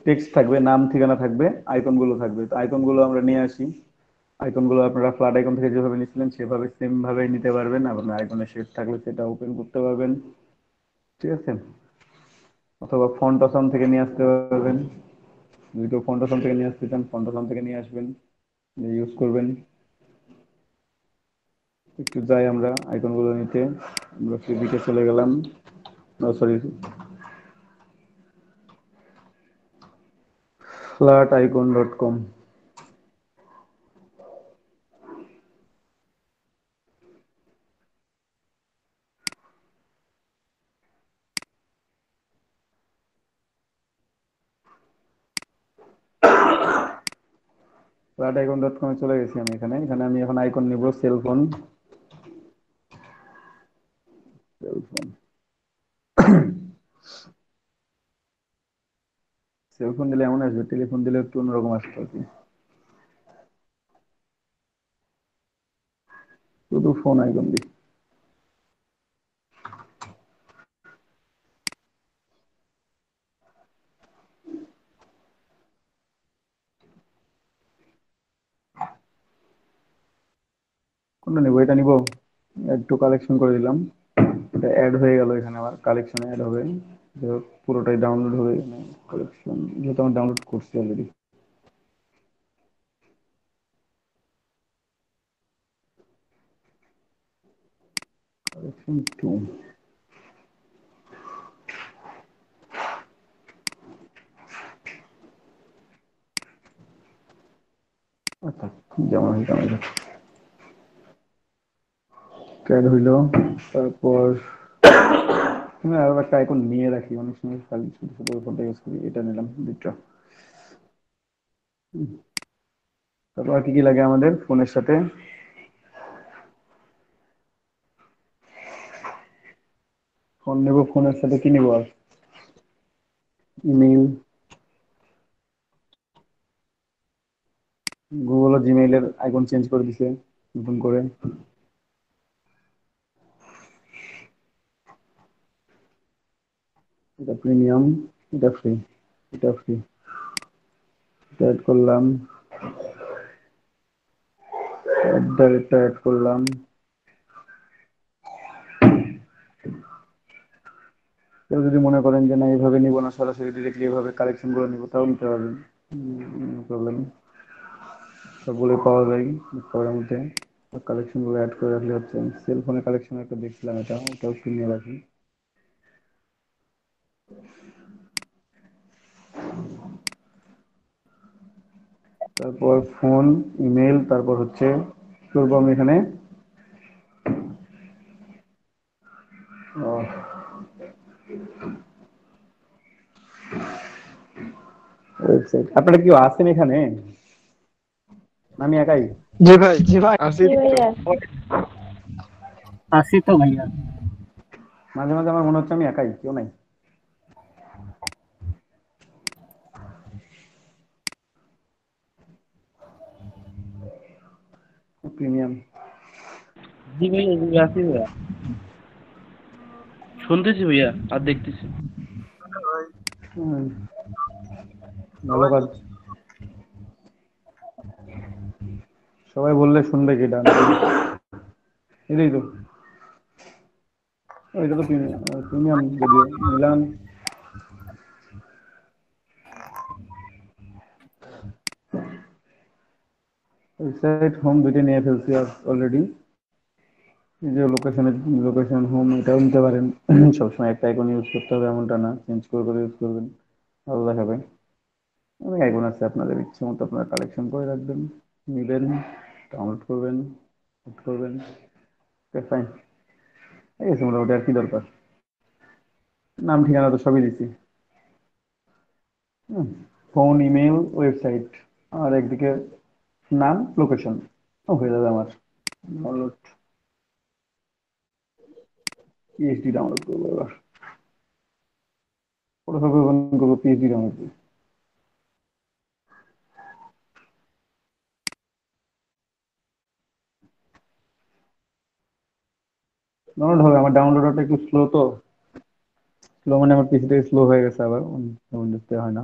টেক্সট থাকবে, নাম ঠিকানা থাকবে, আইকন গুলো থাকবে। তো আইকন গুলো আমরা নিয়ে আসি। আইকন গুলো আপনারা ফ্ল্যাট আইকন থেকে যেভাবে নিচ্ছিলেন সেভাবে সেম ভাবে নিতে পারবেন। আপনার আইকনের শেড থাকলে সেটা ওপেন করতে পারবেন, ঠিক আছে? অথবা ফন্ট অপশন থেকে নিয়ে আসতে পারবেন, যদি কেউ ফন্ট অপশন থেকে নিয়ে আসতে চান ফন্ট অপশন থেকে নিয়ে আসবেন, ইউজ করবেন। একটু যাই আমরা আইকন গুলো নিতে, আমরা ফেব্রিকে চলে গেলাম, সরি flaticon.com। flaticon.com এ চলে গেছি আমি। এখানে এখানে আমি এখন আইকন নিব, সেলফোন, সেলফোন, সেলফোন দিলে এমন আসবে, টেলিফোন দিলে একটু অন্যরকম আসবে আর কি। শুধু ফোন আইকন দিই। কোনটা নিবো? এটা নিবো, একটু কালেকশন করে দিলাম, এটা অ্যাড হয়ে গেল এখানে, আমার কালেকশনে অ্যাড হবে, পুরোটাই ডাউনলোড হবে এখানে। কালেকশন যেহেতু আমি ডাউনলোড করছি অলরেডি, কালেকশন 2। আচ্ছা, যেমন হয় তেমন অ্যাড হইলো। তারপর আমি আরো একটা আইকন নিয়ে রাখি, অনেক সময় খালি শুধু শুধু ফোনটা ইউজ করি, এটা নিলাম দুইটা। তারপর আর কি কি লাগে আমাদের ফোনের সাথে? ফোন নেব, ফোনের সাথে কি নিব আর? ইমেইল, গুগল ও জিমেইলের আইকন চেঞ্জ করে দিছে নতুন করে। এটা প্রিমিয়াম, এটা ফ্রি, এটা ফ্রি, এটা অ্যাড করলাম, এটা অ্যাড করলাম। কেউ যদি মনে করেন যে না এইভাবে নিব না, সরাসরি ডিরেক্টলি এইভাবে কালেকশন করে নিব, তাও নিতে পারবেন, প্রবলেম। সবগুলো পাওয়া যায় করার মধ্যে। কালেকশন গুলো অ্যাড করে রাখলে হচ্ছে। সেল ফোনের কালেকশন একটা দেখছিলাম, এটা ওটাও কিনে রাখি। তারপর ফোন, ইমেল, তারপর হচ্ছে কি করবো আমি এখানে? ওয়েবসাইট। আপনারা কেউ আছেন এখানে? আমি একাই জি ভাই, আসি জি তো। ভাইয়া। আছি তো ভাইয়া, মাঝে মাঝে আমার মনে হচ্ছে আমি একাই, কেউ নাই। প্রিমিয়াম, জি ভাইয়া, জি আছি ভাইয়া, শুনতেছি ভাইয়া আর দেখতেছি। ভাই ভালো সবাই কাজ। বলছে, সবাই বললে শুনবে কি ডান? এটাই তো। ওইটা তো প্রিমিয়াম যদিও মিলান। ওয়েবসাইট হোম দুইটা নিয়ে ফেলছি অলরেডি। এই যে লোকেশন হোম এটাও নিতে পারেন। সবসময় একটা আইকন ইউজ করতে হবে এমনটা না, চেঞ্জ করে করে ইউজ করবেন, ভালো দেখাবে। অনেক আইকন আছে, আপনাদের ইচ্ছে মতো আপনারা কালেকশন করে রাখবেন, নিবেন, ডাউনলোড করবেন, এড করবেন। ফাইন, ঠিক আছে, মোটামুটি আর কি দরকার। নাম ঠিকানা তো সবই দিছি। ফোন, ইমেল, ওয়েবসাইট, আর একদিকে নাম, লোকেশন, হয়ে যাবে আমার। ডাউনলোড, পিএইচডি ডাউনলোড করবো এবার। ফটোশপ ওপেন করবো, পিএইচডি ডাউনলোড করবো। ডাউনলোড হবে, আমার ডাউনলোডটা একটু স্লো তো। স্লো মানে আমার পিসি থেকে স্লো হয়ে গেছে আবার, উইন্ডোজতে হয় না।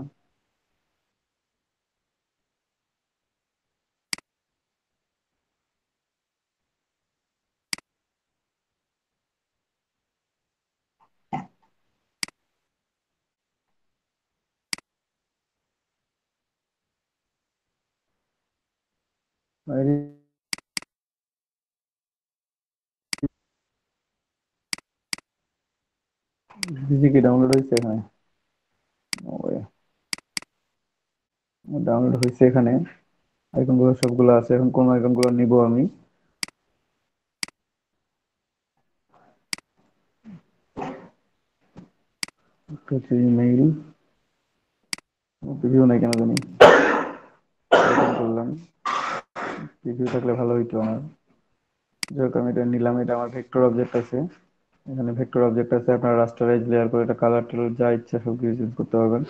পিসি কি ডাউনলোড হয়েছে এখানে? ডাউনলোড হয়েছে এখানে, আইকন গুলো সবগুলো আছে। এখন কোন আইকন গুলো নিব আমি? ইমেইল, প্রিভিউ নাই কেন জানি, ওপেন করলাম। প্রিভিউ থাকলে ভালো হইতো আমার। যেহেতু আমি এটা নিলাম, এটা আমার ভেক্টর অবজেক্ট আছে, এখানে ভেক্টর অবজেক্ট আছে। আপনার রাস্টারাইজ লেয়ার করে এটা কালার টালার যা ইচ্ছা সব কিছু চেঞ্জ করতে পারবেন।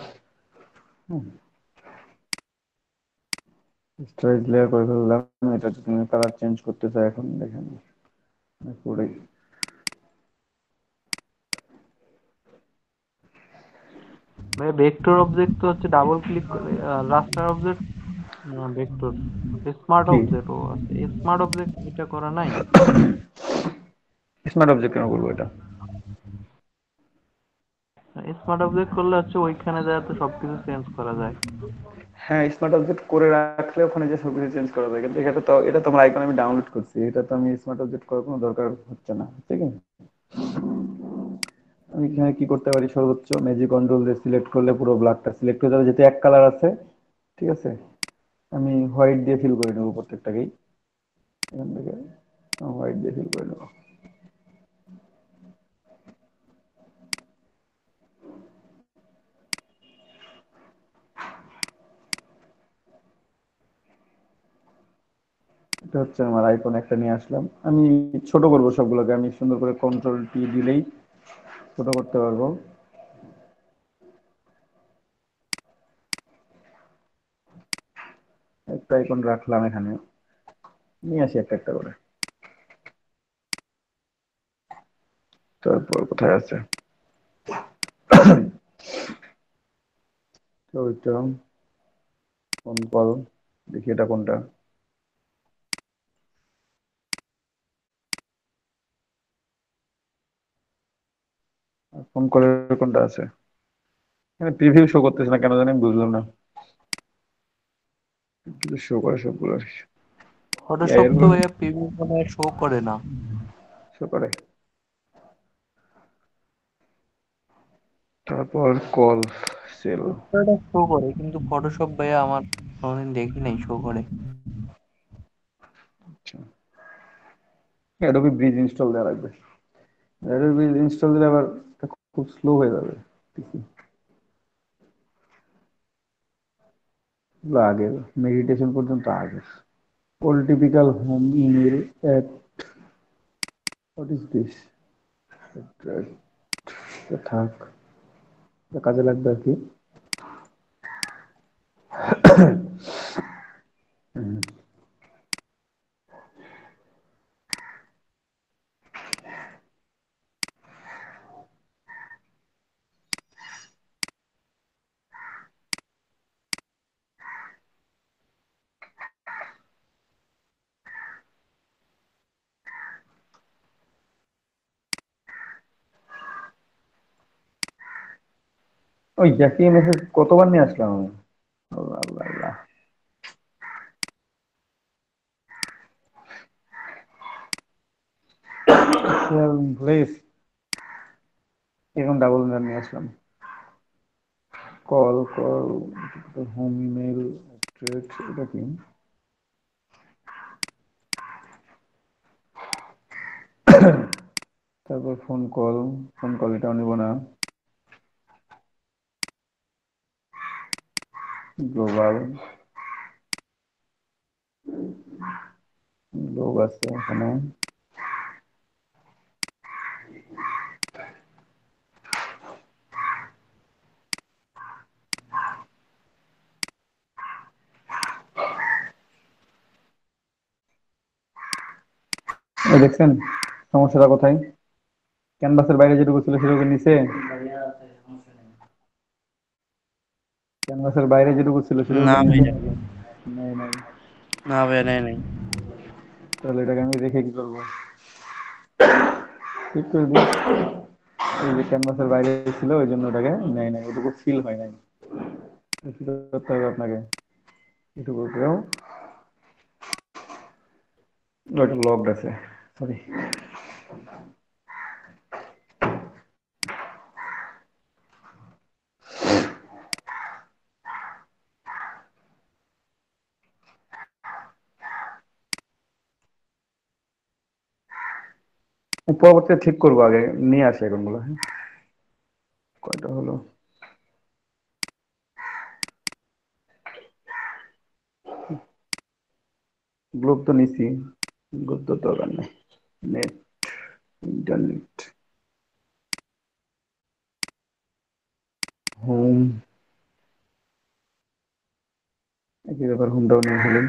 রাস্টারাইজ লেয়ার করে ফেললাম। এটা যদি আমি কালার চেঞ্জ করতে চাই, এখন দেখেন পুরোই। ভাই ভেক্টর অবজেক্ট তো হচ্ছে ডাবল ক্লিক করে রাস্টার অবজেক্ট না ভেক্টর স্মার্ট কি অবজেক্ট ও আছে স্মার্ট অবজেক্ট এটা করা নাই। স্মার্ট অবজেক্ট কেন করবো এটা? স্মার্ট অবজেক্ট করলে হচ্ছে ওইখানে যায় তো সবকিছু চেঞ্জ করা যায়। হ্যাঁ, স্মার্ট অবজেক্ট করে রাখলে ওখানে যে সবকিছু চেঞ্জ করা যায়, কিন্তু এটা তো, এটা তোমার আইকন আমি ডাউনলোড করছি, এটা তো আমি স্মার্ট অবজেক্ট করার কোনো দরকার হচ্ছে না, ঠিক আছে। আমি এখানে কি করতে পারি, সর্বোচ্চ ম্যাজিক কন্ট্রোল দিয়ে সিলেক্ট করলে পুরো ব্ল্যাকটা সিলেক্ট হয়ে যাবে, যেহেতু এক কালার আছে, ঠিক আছে। আমি হোয়াইট দিয়ে ফিল করে নেবো প্রত্যেকটাকেই, এখান থেকে হোয়াইট দিয়ে ফিল করে নেবো। এটা হচ্ছে আমার আইকন, একটা নিয়ে আসলাম। আমি ছোট করবো সবগুলোকে, আমি সুন্দর করে কন্ট্রোল টি দিলেই ছোট করতে পারবো। একটা আইকন রাখলাম এখানে, নিয়ে আসি একটা একটা করে। তারপর কোথায় আছে তো ওইটা, কোন কল, দেখি এটা কোনটা। কোন কলের কোনটা আছে? এখানে প্রিভিউ শো করতেছে না কেন জানি, আমি বুঝলাম না। কিন্তু শো করে সবগুলো, ফটোশপ তো ভাইয়া প্রিভিউ মানে শো করে না। শো করে। তারপর কল, সেল। এটা শো করে কিন্তু ফটোশপ ভাইয়া আমার কোনোদিন দেখি নাই শো করে। আচ্ছা, অ্যাডোবি ব্রিজ ইনস্টল দেওয়া লাগবে। অ্যাডোবি ব্রিজ ইনস্টল দিলে আবার খুব স্লো হয়ে যাবে PC। আগের মেডিটেশন পর্যন্ত আগের। Old typical home email at, what is this, থাক, কাজে লাগবে আর কি। ওই একই মেসেজ কতবার নিয়ে আসলাম আমি? আল্লাহ আল্লাহ আল্লাহ। প্লিজ এরকম ডাবল নিয়ে আসলাম। কল কল, হোম ইমেল, এটা কি? তারপর ফোন কল, ফোন কল এটাও নিব না। গ্লোবাল, লোক আছে এখানে। এই দেখছেন সমস্যাটা কোথায়? ক্যানভাসের বাইরে যেটুকু ছিল সেটুকু নিচে, ক্যানভাসের বাইরে যেটুকু ছিল সেটুকু না কি নিচে ভাইয়া, নাকি? নাই নাই। না ভাইয়া, নেই নেই। তাহলে এটাকে আমি রেখে কি করবো? ঠিক করে দিই। এই যে ক্যানভাসের বাইরে ছিল ওই জন্য ওটাকে নাই নাই, ওটুকু ফিল হয় নাই। কি করতে হবে আপনাকে? এটুকুকেও ওটা লকড আছে, সরি। পরবর্তীতে ঠিক করবো, আগে নিয়ে আসি এখনগুলো। হ্যাঁ, কয়টা হলো? গ্লোব তো নিছি, গ্লোব তো দরকার নেই। নেট, ইন্টারনেট, হোম, একই ব্যাপার, হোমটাও নিয়ে ফেলেন।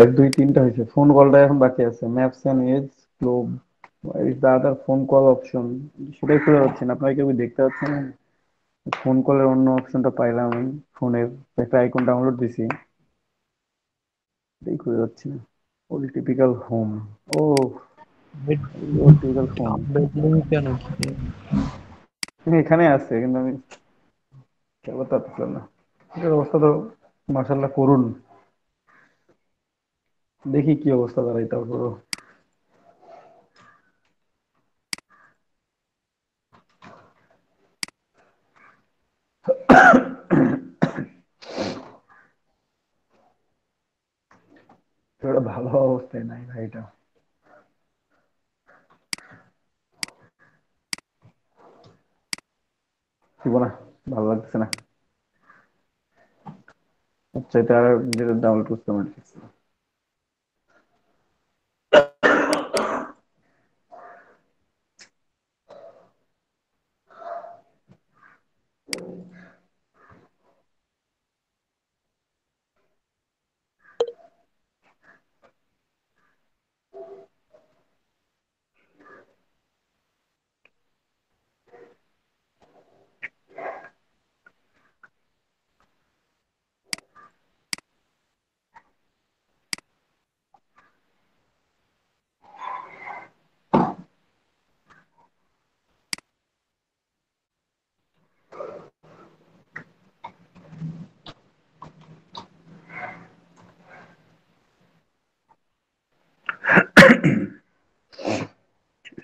এক দুই তিনটা হয়েছে, ফোন কলটা এখন বাকি আছে। Maps and edge, globe, is the other phone call option, সেটাই খুঁজে পাচ্ছি না। আপনারা কেউ কি দেখতে পাচ্ছেন? ফোন কলের অন্য অপশনটা পাইলাম আমি, ফোনের একটা আইকন ডাউনলোড দিছি, এটাই খুঁজে পাচ্ছি না। ওল টিপিক্যাল হোম, ও ওল টিপিক্যাল হোম কেন কি? এখানে আছে কিন্তু আমি খেয়াল করতে পারছিলাম না। এটার অবস্থা তো মার্শাল্লাহ করুন, দেখি কি অবস্থা দাঁড়াই তারপরও। এটা ভালো অবস্থায় নাই ভাই, এটা দিব না, ভালো লাগতেছে না। আচ্ছা, এটা আর যেটা ডাউনলোড করতে আমার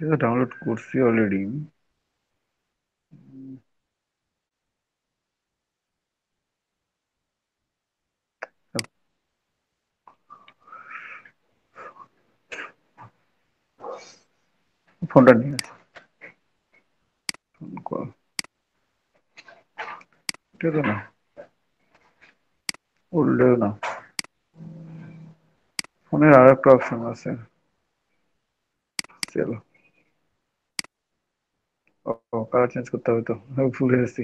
এটা ডাউনলোড করছি অলরেডি। ফোনটা নিয়ে আসি, ফোন কল, এটা তো না, ওল্ডেও না। ফোনের আর একটা অপশন আছে, সেল। ও, কালার চেঞ্জ করতে হবে তো, আমি ভুলে গেছি।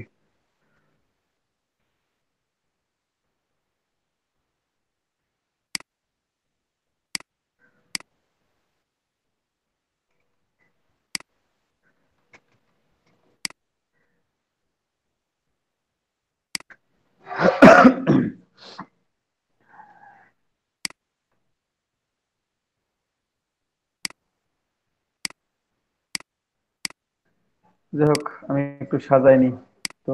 যাই হোক, আমি একটু সাজাইনি। তো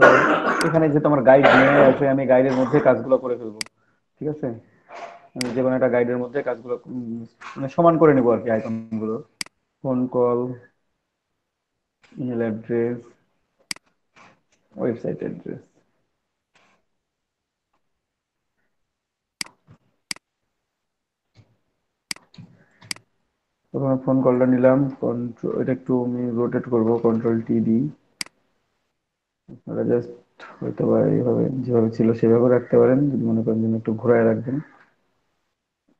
এখানে যেহেতু আমার গাইড নিয়ে আছে, আমি গাইডের মধ্যে কাজগুলো করে ফেলবো। ঠিক আছে, আমি যে কোনো একটা গাইডের মধ্যে কাজগুলো মানে সমান করে নিবো আর কি, আইকন গুলো। Phone call, email address, website address. প্রথমে ফোন কলটা নিলাম, কন্ট্রোল এটা একটু আমি রোটেট করবো, কন্ট্রোল টি দিই। আপনারা জাস্ট হয়তো বা এইভাবে যেভাবে ছিল সেভাবে রাখতে পারেন, যদি মনে করেন যেন একটু ঘোরায় রাখবেন,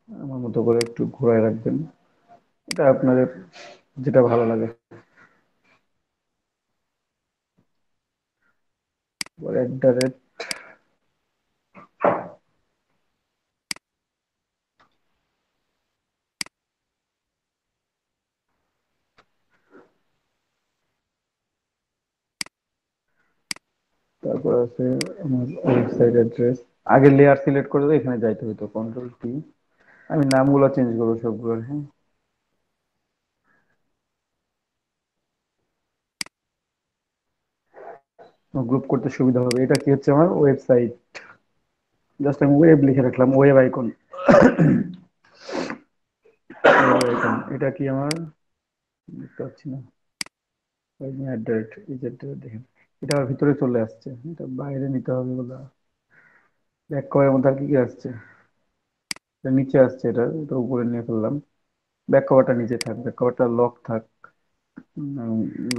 আমার মতো করে একটু ঘোরায় রাখবেন, এটা আপনাদের যেটা ভালো লাগে। @, তারপর আছে আমার ওয়েবসাইট অ্যাড্রেস। আগে লেয়ার সিলেক্ট করে দিয়ে এখানে যাইতে হতো, কন্ট্রোল টি। আমি নামগুলো চেঞ্জ করবো সবগুলোর, হ্যাঁ, গ্রুপ করতে সুবিধা হবে। এটা কি হচ্ছে, আমার ওয়েবসাইট, জাস্ট আমি ওয়েব লিখে রাখলাম, ওয়েব আইকন। এটা কি আমার দেখতে পাচ্ছি না, দেখেন এটা আমার ভিতরে চলে আসছে, এটা বাইরে নিতে হবে বলে। ব্যাক কভারের মধ্যে আর কি কি আসছে, এটা নিচে আসছে, এটা উপরে নিয়ে ফেললাম। ব্যাক কভারটা নিচে থাক, ব্যাক কভারটা লক থাক,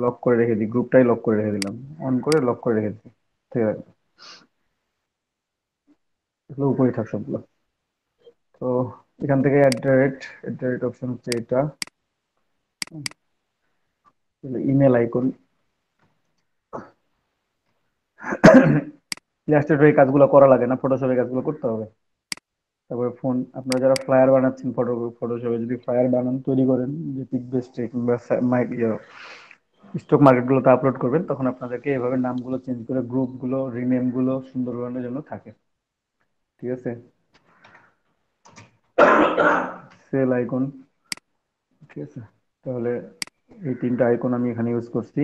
লক করে রেখে দিই, গ্রুপটাই লক করে রেখে দিলাম, অন করে লক করে রেখে দিই। ঠিক আছে, এগুলো উপরেই থাক সবগুলো। তো এখান থেকে @, অপশন হচ্ছে এটা, ইমেল আইকন। ইলাস্ট্রেটর এই কাজগুলো করা লাগে না, ফটোশপে কাজগুলো করতে হবে। তারপরে ফোন, আপনারা যারা ফ্লায়ার বানাচ্ছেন ফটোশপে, যদি ফ্লায়ার বানান তৈরি করেন, যে পিকবেস্টে কিংবা স্টক মার্কেট গুলোতে আপলোড করবেন, তখন আপনাদেরকে এভাবে নামগুলো চেঞ্জ করে গ্রুপ গুলো রিনেম গুলো সুন্দর বানানোর জন্য থাকে। ঠিক আছে, সেল আইকন। ঠিক আছে, তাহলে এই তিনটা আইকন আমি এখানে ইউজ করছি।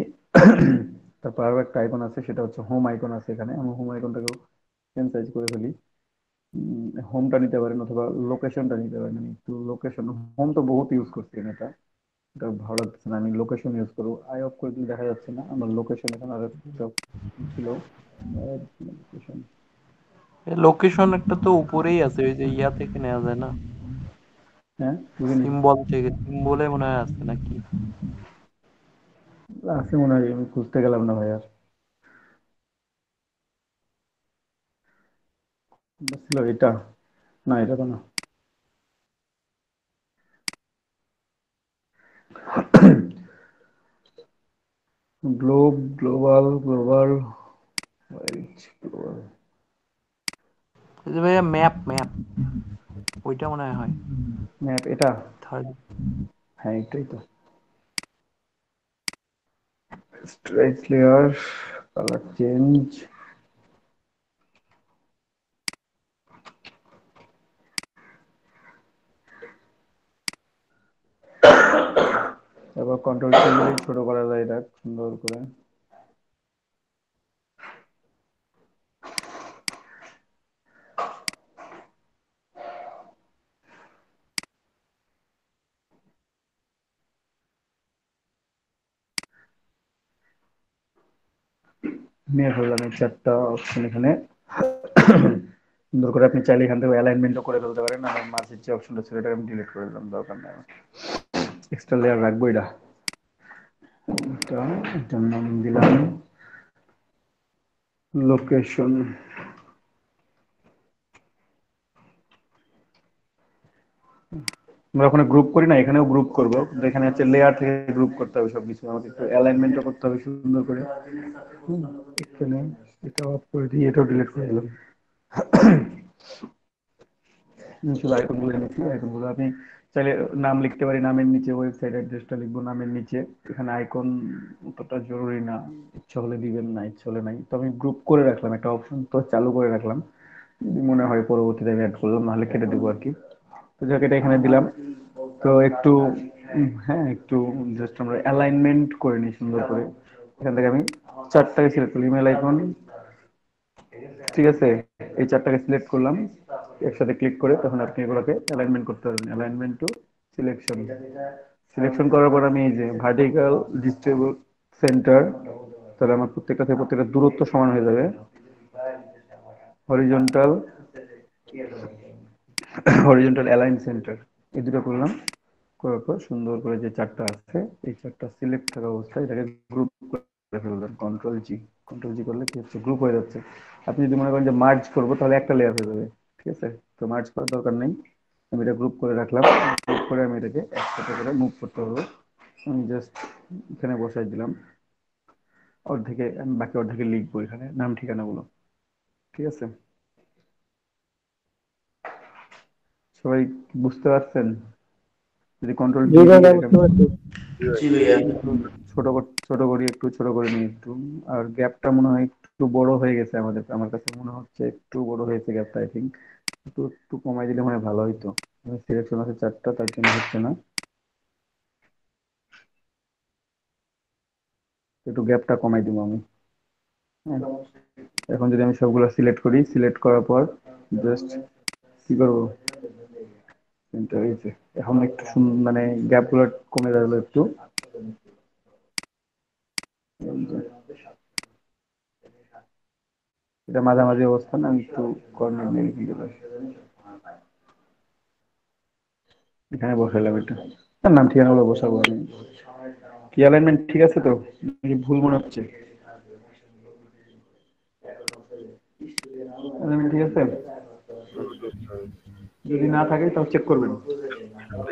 তারপর আরো একটা আইকন আছে, সেটা হচ্ছে হোম আইকন আছে এখানে, আমি হোম আইকনটাকেও চেঞ্জ সাইজ করে ফেলি। হোমটা নিতে পারেন অথবা লোকেশনটা নিতে পারেন। আমি একটু লোকেশন, হোম তো বহুত ইউজ করছি আমি, এটা এটা ভালো লাগছে না, আমি লোকেশন ইউজ করবো। আই অফ করে দিলে দেখা যাচ্ছে না আমার লোকেশন, এখানে আর একটা ছিল লোকেশন। লোকেশন একটা তো উপরেই আছে, ওই যে ইয়া থেকে নেওয়া যায় না, হ্যাঁ, বুঝিনি। সিম্বল থেকে, সিম্বলে মনে হয় আছে নাকি। আছে মনে হয়, আমি খুঁজতে গেলাম না ভাই আর। ছিল এটা, না এটা তো না। Global global. এই যে ভাইয়া ম্যাপ ম্যাপ, ওইটা মনে হয় হয় ম্যাপ এটা, থার্ড। হ্যাঁ এটাই তো। Strike layer, colour change. তারপর কন্ট্রোল চেঞ্জ ছোট করা যায় এটা সুন্দর করে। নিয়ে ফেললাম এই চারটা অপশন এখানে। সুন্দর করে আপনি চাইলে এখান থেকে অ্যালাইনমেন্টও করে ফেলতে পারেন। আমার মাঝের যে অপশনটা ছিল এটা আমি ডিলিট করে দিলাম, দরকার নেই। এক্সট্রা লেয়ার রাখবো এটা। এটার নাম দিলাম লোকেশন। আমরা ওখানে গ্রুপ করি না, এখানেও গ্রুপ করবো, কিন্তু এখানে হচ্ছে লেয়ার থেকে গ্রুপ করতে হবে সবকিছু, আমাকে একটু অ্যালাইনমেন্টও করতে হবে সুন্দর করে। এখানে এটা অফ করে দিই, এটাও ডিলিট করে দিলাম। শুধু আইকন গুলো এনেছি, আইকন গুলো আপনি চাইলে নাম লিখতে পারি, নামের নিচে ওয়েবসাইট অ্যাড্রেসটা লিখবো নামের নিচে। এখানে আইকন অতটা জরুরি না, ইচ্ছা হলে দিবেন, না ইচ্ছা হলে নাই। তো আমি গ্রুপ করে রাখলাম, একটা অপশন তো চালু করে রাখলাম, যদি মনে হয় পরবর্তীতে আমি অ্যাড করলাম, নাহলে কেটে দেবো আর কি। তো যাক, এটা এখানে দিলাম। তো একটু হ্যাঁ, একটু জাস্ট আমরা অ্যালাইনমেন্ট করে নিই সুন্দর করে। এখান থেকে আমি চারটাকে সিলেক্ট করলাম, ইমেল আইকন, ঠিক আছে। এই চারটাকে সিলেক্ট করলাম, একসাথে ক্লিক করে তখন আপনি এগুলোকে অ্যালাইনমেন্ট করতে পারবেন। অ্যালাইনমেন্ট টু সিলেকশন, সিলেকশন করার পর আমি এই যে ভার্টিক্যাল ডিস্ট্রিবিউট সেন্টার, তাহলে আমার প্রত্যেকটা থেকে প্রত্যেকটা দূরত্ব সমান হয়ে যাবে। হরিজন্টাল, হরিজন্টাল অ্যালাইন সেন্টার, এই দুটো করলাম। করার পর সুন্দর করে যে চারটা আছে এই চারটা সিলেক্ট থাকা অবস্থায় এটাকে গ্রুপ করে ফেলবেন। কন্ট্রোল জি, কন্ট্রোল জি করলে কি হচ্ছে, গ্রুপ হয়ে যাচ্ছে। আপনি যদি মনে করেন যে মার্জ করবো তাহলে একটা লেয়ার হয়ে যাবে, ঠিক আছে। তো মার্জ করার দরকার নেই, আমি এটা গ্রুপ করে রাখলাম। গ্রুপ করে আমি এটাকে একসাথে করে মুভ করতে হবে। আমি জাস্ট এখানে বসাই দিলাম, অর্ধেকে আমি বাকি অর্ধেকে লিখবো এখানে নাম ঠিকানাগুলো, ঠিক আছে। সবাই বুঝতে পারছেন? যদি কন্ট্রোল জি ডি ভাই, দিয়ে বুঝতে পারছি। জি ভাইয়া। একটু ছোট করি, একটু ছোট করে নিই একটু। আর গ্যাপটা মনে হয় একটু বড় হয়ে গেছে আমাদের, আমার কাছে মনে হচ্ছে একটু বড় হয়েছে গ্যাপটা, আই থিঙ্ক একটু একটু কমাই দিলে মনে হয় ভালো হইতো। সিলেকশন আছে চারটা, তার জন্য হচ্ছে না, একটু গ্যাপটা কমাই দিব আমি। হ্যাঁ, এখন যদি আমি সবগুলো সিলেক্ট করি, সিলেক্ট করার পর জাস্ট কি করবো, center এই যে, এখন একটু মানে গ্যাপ গুলো কমে গেল একটু। এটা মাঝামাঝি অবস্থান, আমি একটু কর্নার নিয়ে লিখে দিলাম, এখানে বসাইলাম এটা। তার নাম ঠিকানা গুলো বসাবো আমি। কি অ্যালাইনমেন্ট ঠিক আছে তো, নাকি ভুল মনে হচ্ছে? অ্যালাইনমেন্ট ঠিক আছে? যদি না থাকে তাহলে চেক করবেন।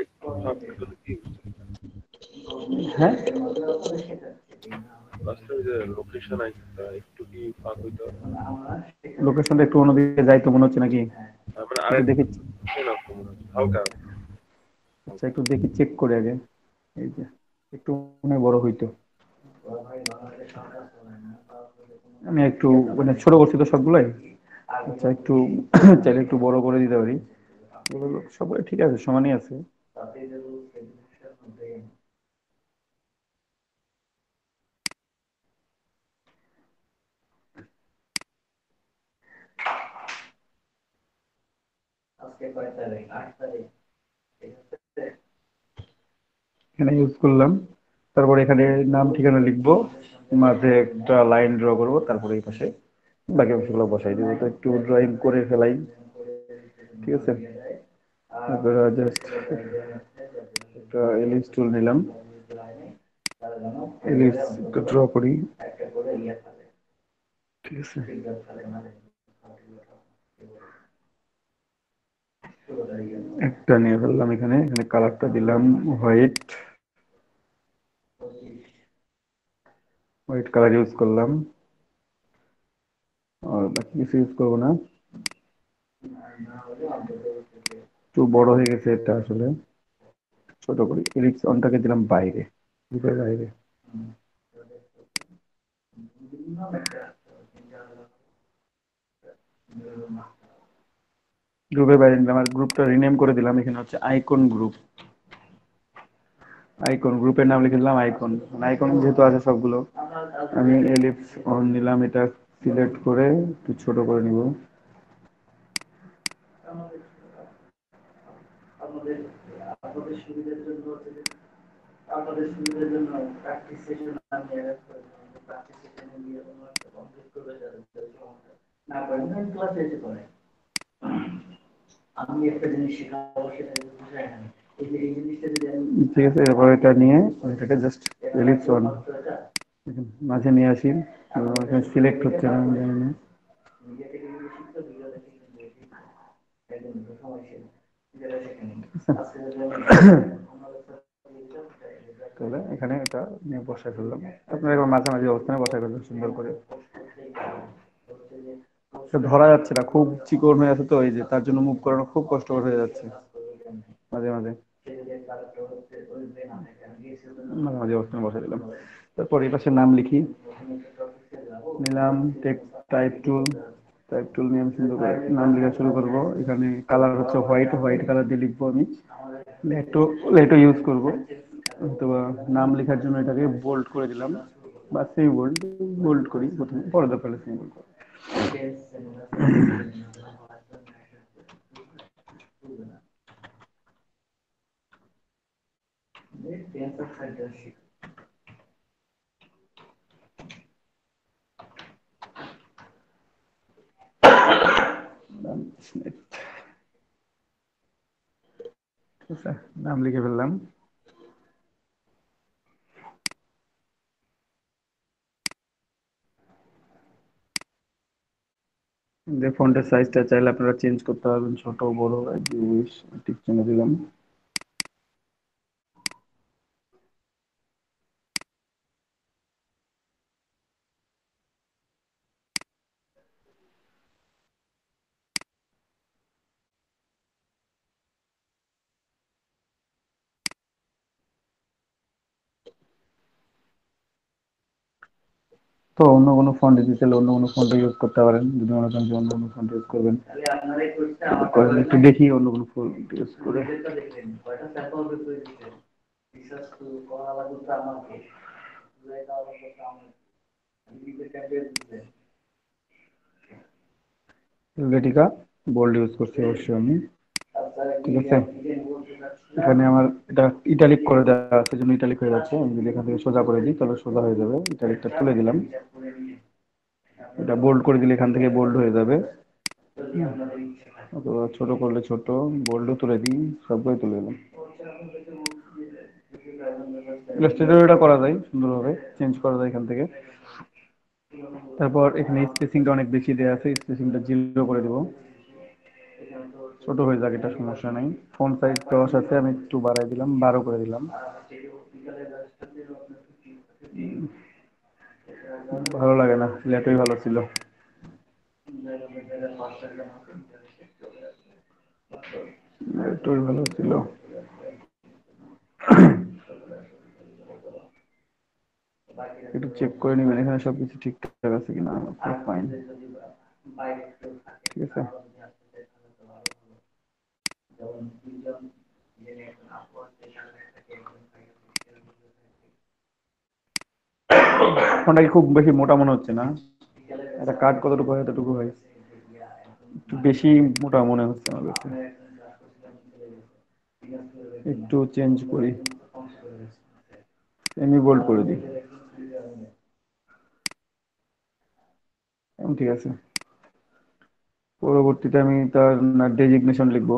একটু ফাঁক হলে কি হ্যাঁ, লাস্টে যে লোকেশন আইটা একটু কি ফাঁক হইতো? লোকেশনটা একটু অন্যদিকে যাইতো মনে হচ্ছে নাকি? মানে একটু আরেক দেখি, না তো মনে হচ্ছে হালকা আচ্ছা একটু দেখি, চেক করে আগে। এই যে একটু মনে হয় বড় হইতো, আমি একটু মানে ছোট করছি তো সবগুলাই। আচ্ছা একটু চাইলে একটু বড় করে দিতে পারি। সবাই ঠিক আছে, সমানই আছে। এখানে ইউজ করলাম, তারপর এখানে নাম ঠিকানা লিখবো, মাঝে একটা লাইন ড্র করবো, তারপরে এই পাশে বাকি অংশগুলো বসাই দিব। তো একটু ড্রয়িং করে ফেলাই, ঠিক আছে। তারপরে জাস্ট একটা এলিপস টুল নিলাম, এলিপস একটু ড্র করি, ঠিক আছে। একটা নিয়ে ফেললাম, এখানে এখানে কালারটা দিলাম হোয়াইট, হোয়াইট কালার ইউজ করলাম, আর বাকি কিছু ইউজ করবো না। একটু বড় হয়ে গেছে এটা, আসলে ছোট করি। এলিপস অনটাকে দিলাম বাইরে, গ্রুপের বাইরে। গ্রুপের বাইরে নিলাম, আর গ্রুপটা রিনেম করে দিলাম, এখানে হচ্ছে আইকন গ্রুপ। আইকন গ্রুপের নাম লিখে দিলাম আইকন। আইকন যেহেতু আছে সবগুলো, আমি এলিপস অন নিলাম, এটা সিলেক্ট করে একটু ছোট করে নিব। ঠিক আছে, এরপর এটা নিয়ে এটাকে জাস্ট এলিপস অন মাঝে নিয়ে আসি, সিলেক্ট হচ্ছে না আমি জানি না। তাহলে এখানে এটা নিয়ে বসায় ফেললাম, আপনার এবার মাঝামাঝি অবস্থানে বসায় ফেলবেন সুন্দর করে। এটা ধরা যাচ্ছে না, খুব চিকন হয়ে আছে তো, এই যে তার জন্য মুভ করানো খুব কষ্টকর হয়ে যাচ্ছে মাঝে মাঝে। মাঝামাঝি অবস্থানে বসাই দিলাম। তারপর এই পাশে নাম লিখি, নিলাম টেক্সট টাইপ টুল। টাইপ টুল নিয়ে আমি সুন্দর করে নাম লেখা শুরু করবো। এখানে কালার হচ্ছে হোয়াইট, হোয়াইট কালার দিয়ে লিখবো আমি। লেটো লেটো ইউজ করবো, অথবা নাম লেখার জন্য এটাকে বোল্ড করে দিলাম। বা সেমি বোল্ড, বোল্ড করি প্রথমে, পরে দরকার হলে সেমি বোল্ড করি। ঠিক আছে, নাম লিখে ফেললাম। যে ফন্টের সাইজটা চাইলে আপনারা চেঞ্জ করতে পারবেন, ছোট বড় ঠিক চিহ্ন দিলাম। তো অন্য কোনো ফন্ট দিতে চাইলে অন্য কোনো ফন্ট ইউজ করতে পারেন, যদি মনে করেন যে অন্য কোনো ফন্ট ইউজ করবেন করেন। একটু দেখি অন্য কোনো ফন্ট ইউজ করে। হেলভেটিকা বোল্ড ইউজ করছি অবশ্যই আমি। ঠিক আছে, এখানে আমার এটা ইটালিক করে দেওয়া আছে, জন্য ইটালিক হয়ে যাচ্ছে। আমি যদি এখান থেকে সোজা করে দিই তাহলে সোজা হয়ে যাবে। ইটালিকটা তুলে দিলাম, এটা বোল্ড করে দিলে এখান থেকে বোল্ড হয়ে যাবে। অথবা ছোট করলে ছোট, বোল্ডও তুলে দিই, সবগুলোই তুলে দিলাম। ইলাস্ট্রেটর এটা করা যায় সুন্দরভাবে, চেঞ্জ করা যায় এখান থেকে। তারপর এখানে স্পেসিংটা অনেক বেশি দেওয়া আছে, স্পেসিংটা 0 করে দেব, ছোট হয়ে যাক, এটা সমস্যা নাই। ফন্ট সাইজ 10 আছে, আমি একটু বাড়াই দিলাম, 12 করে দিলাম। ভালো লাগে না, লেটোই ভালো ছিল। লেটোই ভালো ছিল। একটু চেক করে নেবেন এখানে সবকিছু ঠিকঠাক আছে কিনা। ফাইন, ঠিক আছে। ফোনটা কি খুব বেশি মোটা মনে হচ্ছে না? এটা কাট কতটুকু হয় এতটুকু হয়, একটু বেশি মোটা মনে হচ্ছে আমার কাছে। একটু চেঞ্জ করি, সেমি বোল্ড করে দিই। ঠিক আছে, পরবর্তীতে আমি তার ডেজিগনেশন লিখবো।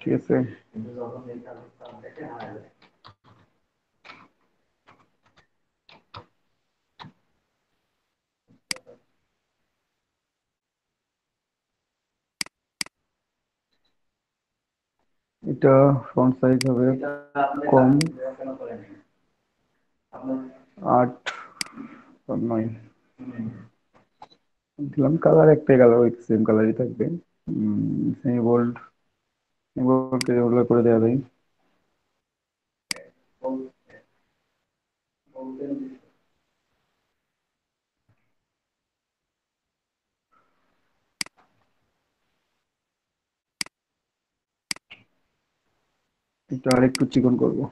ঠিক আছে, এটা ফন্ট সাইজ হবে কম, 8 বা 9 দিলাম। কালার একটাই কালার, ওই সেম কালারই থাকবে। সেমি বোল্ড, বোল্ড করে দেওয়া যায়। এটা আরেকটু চিকন করবো।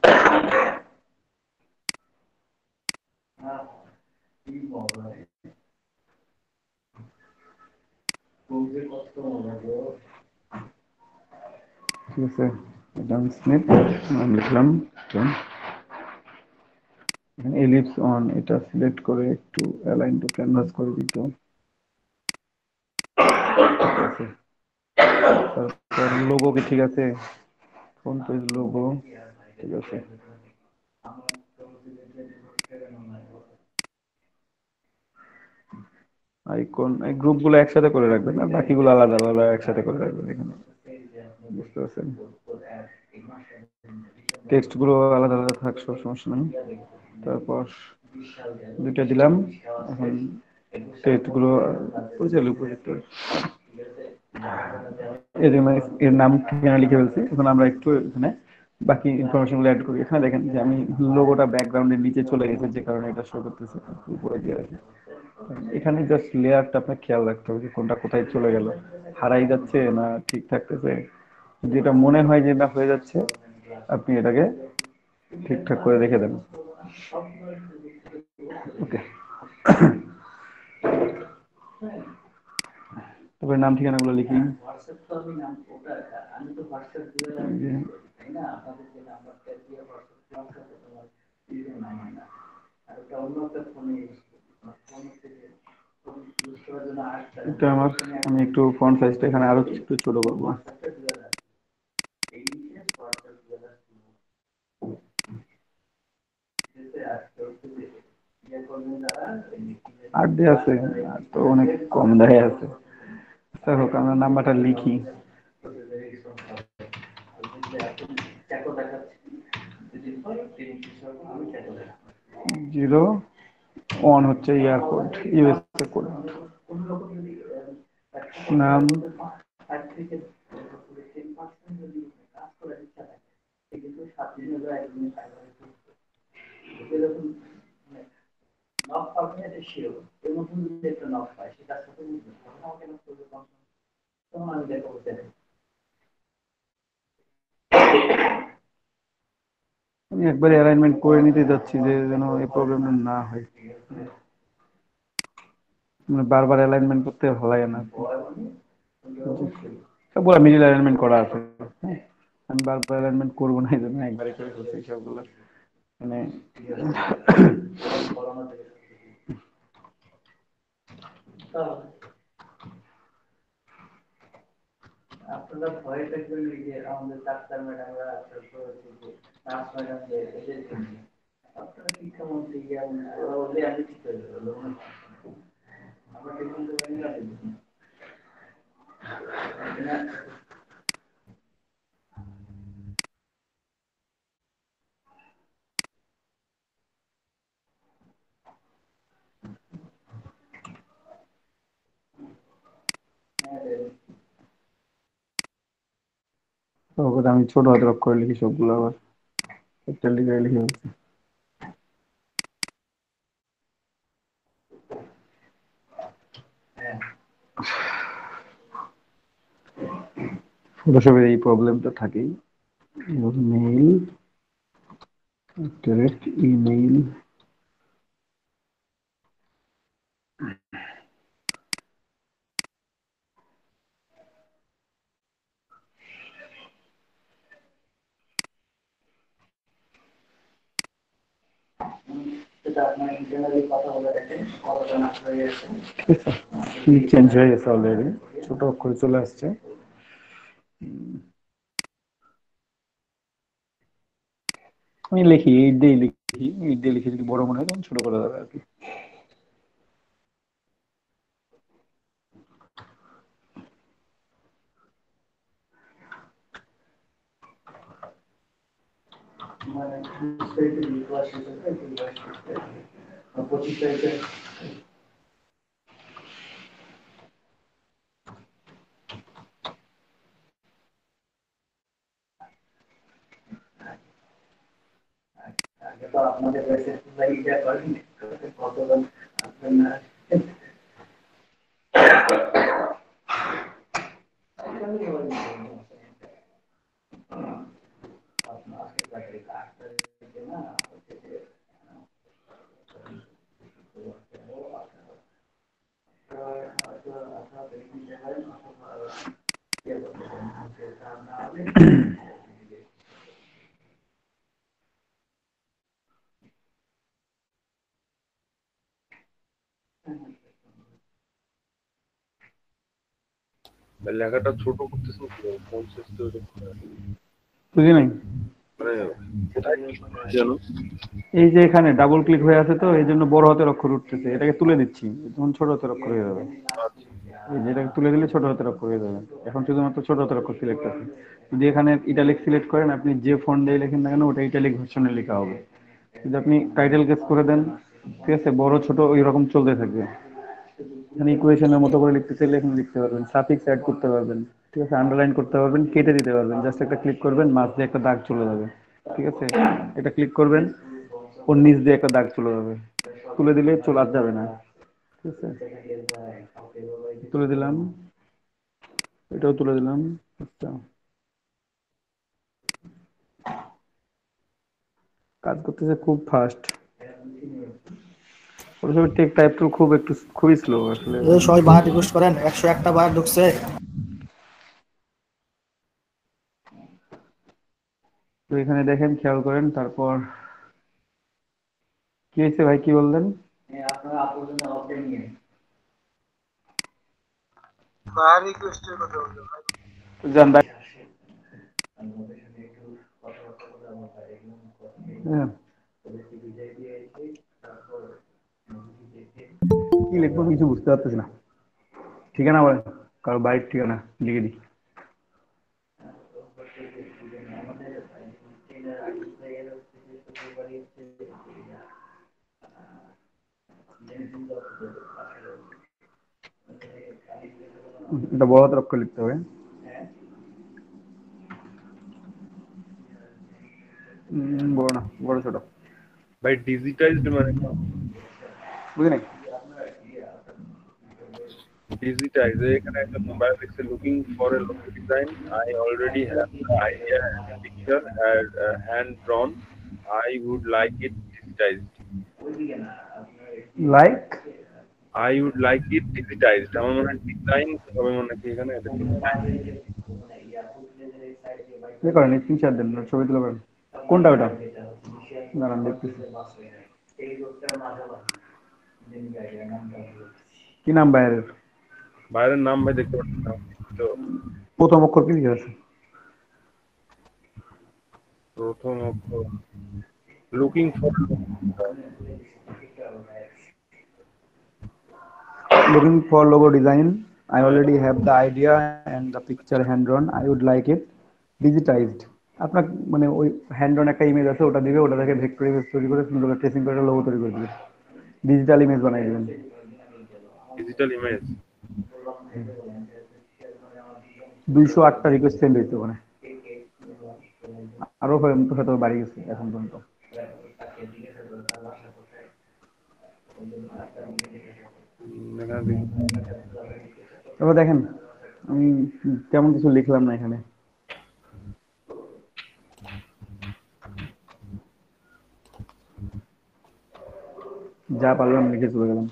ঠিক আছে, এটা আমি স্নেপ নাম লিখলাম। এলিপস অন, এটা সিলেক্ট করে একটু অ্যালাইন টু ক্যানভাস করে দিত। ঠিক আছে, তারপর লোগো কি ঠিক আছে? ফ্রন্ট পেজ লোগো ঠিক আছে। আইকন, এই গ্রুপগুলো একসাথে করে রাখবেন আর বাকিগুলো আলাদা আলাদা একসাথে করে রাখবেন এখানে, বুঝতে পারছেন? টেক্সট গুলো আলাদা আলাদা থাক, সব সমস্যা নেই। তারপর দুইটা দিলাম। এখন টেক্সট গুলো উপযুক্ত, এই জন্য এর নাম ঠিকানা লিখে ফেলছি। এখন আমরা একটু এখানে বাকি ইনফরমেশন গুলো অ্যাড করি। এখানে দেখেন যে আমি লোগোটা ব্যাকগ্রাউন্ডের নিচে চলে গেছে, যে কারণে এটা শো করতেছে উপরে দিয়ে রাখি। এখানে জাস্ট লেয়ারটা আপনার খেয়াল রাখতে হবে যে কোনটা কোথায় চলে গেল, হারাই যাচ্ছে না ঠিক থাকতেছে। যেটা মনে হয় যে না হয়ে যাচ্ছে, আপনি এটাকে ঠিকঠাক করে রেখে দেন। ওকে, তারপরে নাম ঠিকানাগুলো লিখি। এটা আমার, আমি একটু ফন্ট সাইজটা এখানে আরো একটু ছোট করবো। আট দিয়ে আছে, আর তো অনেক কম দেয় আছে। যাই হোক, আমরা নাম্বারটা লিখি। 01 হচ্ছে ইয়ার কোড, ইউএসএ কোড। নাম আমি একবার অ্যালাইনমেন্ট করে নিতে যাচ্ছি যে যেন এই প্রবলেমটা না হয়। মানে বারবার অ্যালাইনমেন্ট করতে ভালো লাগে না। সবগুলো মিডিল অ্যালাইনমেন্ট করা আছে, হ্যাঁ। আমি বারবার অ্যালাইনমেন্ট করবো না, এই জন্য একবারে করে করছি সবগুলো। মানে আপনারা ভয় থাকবেন যে আমাদের ডাক্তার ম্যাডামরা আপনারা শিক্ষা মন্ত্রী বললে আমি ঠিক করে দেবো, আমরা আমি ছোট হাতের অক্ষরে লিখি সবগুলো, আবার একটা লিখে লিখে ফেলছি। ফটোশপের এই প্রবলেমটা থাকেই। মেইল ডাইরেক্ট ইমেইল, চেঞ্জ হয়ে গেছে অলরেডি, ছোট অক্ষরে চলে আসছে। আমি লিখি 8 দিয়ে লিখি, 8 দিয়ে লিখে যদি বড় মনে হয় তখন ছোট করা যাবে আর কি। আপনাদের লেখাটা ছোট করতেছেন কোন সিস্টেম? বুঝি নাই, মানে জানো, এই যে এখানে ডাবল ক্লিক হয়ে আছে তো এই জন্য বড় হাতের অক্ষর উঠতেছে, এটাকে তুলে দিচ্ছি, তখন ছোট হাতের অক্ষর হয়ে যাবে। এই যে এটাকে তুলে দিলে ছোট হাতের অক্ষর হয়ে যাবে। এখন শুধুমাত্র ছোট হাতের অক্ষর সিলেক্ট আছে। যদি এখানে ইটালিক সিলেক্ট করেন, আপনি যে ফন্ট দিয়ে লেখেন না কেন ওটা ইটালিক ভার্সনে লেখা হবে। যদি আপনি টাইটেল কেস করে দেন, ঠিক আছে, বড় ছোট ওই রকম চলতে থাকবে। মানে ইকুয়েশনের মতো করে লিখতে চাইলে এখানে লিখতে পারবেন, সাফিক্স অ্যাড করতে পারবেন, ঠিক আছে, আন্ডারলাইন করতে পারবেন, কেটে দিতে পারবেন। জাস্ট একটা ক্লিক করবেন, মাঝ দিয়ে একটা দাগ চলে যাবে, ঠিক আছে। এটা ক্লিক করবেন, ওর নিচ দিয়ে একটা দাগ চলে যাবে, তুলে দিলে চলে আর যাবে না, ঠিক আছে। তুলে দিলাম, এটাও তুলে দিলাম। আচ্ছা, কাজ করতেছে খুব ফাস্ট। ফটোশপের টেক টাইপ টুল খুবই স্লো আসলে। সবাই বার রিকোয়েস্ট করেন, 101টা বার ঢুকছে। তো এখানে দেখেন, খেয়াল করেন। তারপর কি হয়েছে ভাই, কি বললেন? বার রিকোয়েস্টের কথা বলতে ভাই। জান ভাই, হ্যাঁ, কি লিখবো কিছু বুঝতে পারতেছি না। ঠিকানা বলেন, কারো বাড়ির ঠিকানা লিখে দিই। এটা বড় হাতের অক্ষর লিখতে হবে। বড় না, বড় ছোট, ভাই ডিজিটাইজড মানে বুঝি নাই। ডিজিটাইজ এখানে একটা মোবাইল লিখছে looking for a logo design I already have the idea and picture hand drawn I would like it digitized like, I would like it digitized আমার মনে হয় ডিজাইন হবে মনে হয় কি এখানে এটা ডিজিটাইজ ইয়ে করেন, স্ক্রিনশট দেন, ছবি তুলে করেন। কোনটা ওটা? দাঁড়ান দেখতেছি। কি নাম বাইরের? বাইরের নাম ভাই দেখতে পাচ্ছি না তো প্রথম অক্ষর কি লিখে আছে? প্রথম অক্ষর looking for Looking for logo design. I already have the idea and the picture hand drawn. I would like it digitized. আপনার মানে ওই হ্যান্ড ড্রন একটা ইমেজ আছে, ওটা দিবে, ওটা থেকে ভেক্টর ইমেজ তৈরি করে সুন্দর করে ট্রেসিং করে লোগো তৈরি করে দিবে, ডিজিটাল ইমেজ বানাই দিবেন। ডিজিটাল ইমেজ 208টা রিকোয়েস্ট সেন্ড হয়েছে ওখানে, আরো হয়তো বাড়ি গেছে এখন পর্যন্ত। এখানে দেখি এবার দেখেন, আমি তেমন কিছু লিখলাম না এখানে। যা পারলাম লিখে চলে গেলাম।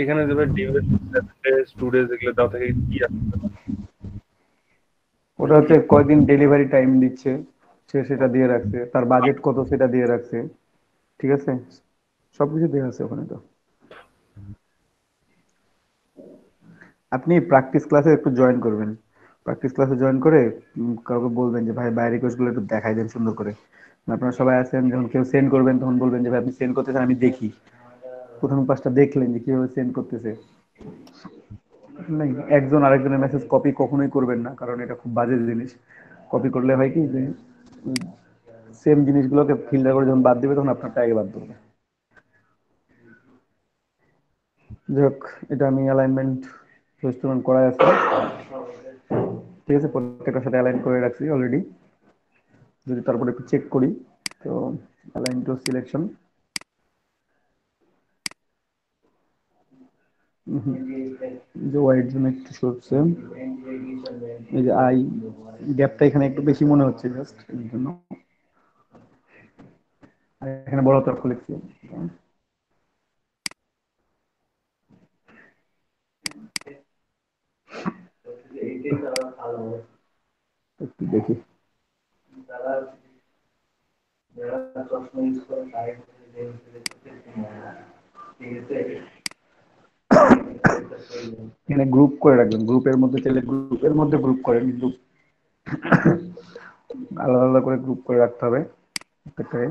এখানে যে ভাই ডিউরেশন 7 ডেজ 2 ডেজ এগুলো দাও থেকে কি আসছে ওটা হচ্ছে কয়দিন ডেলিভারি টাইম দিচ্ছে, সে সেটা দিয়ে রাখছে, তার বাজেট কত সেটা দিয়ে রাখছে, ঠিক আছে, সবকিছু দেওয়া আছে ওখানে। তো আপনি প্র্যাকটিস ক্লাসে একটু জয়েন করবেন, প্র্যাকটিস ক্লাসে জয়েন করে কাউকে বলবেন যে ভাই বাইরের রিকোয়েস্ট গুলো একটু দেখাই দেন সুন্দর করে। আপনারা সবাই আছেন, যখন কেউ সেন্ড করবেন তখন বলবেন যে ভাই আপনি সেন্ড করতেছেন আমি দেখি। প্রথম পাঁচটা দেখলেন যে কিভাবে সেন্ড করতেছে। নাই, একজন আরেকজনের মেসেজ কপি কখনোই করবেন না, কারণ এটা খুব বাজে জিনিস। কপি করলে হয় কি যে সেম জিনিসগুলোকে ফিল্টার করে যখন বাদ দিবে তখন আপনারটা আগে বাদ দেবে। যাই হোক, এটা আমি অ্যালাইনমেন্ট রেস্টুরেন্ট করা আছে, ঠিক আছে, প্রত্যেকটার সাথে অ্যালাইন করে রাখছি অলরেডি। যদি তারপরে একটু চেক করি, তো অ্যালাইন টু সিলেকশন, যে ওয়াইড জন্য একটু সরছে, এই যে আই গ্যাপটা এখানে একটু বেশি মনে হচ্ছে জাস্ট এর জন্য। আর এখানে বড় তথ্য লিখছি, একটু দেখি। এখানে গ্রুপ করে রাখবেন, গ্রুপের মধ্যে চাইলে গ্রুপের মধ্যে গ্রুপ করেন, কিন্তু আলাদা আলাদা করে গ্রুপ করে রাখতে হবে প্রত্যেকটাকে।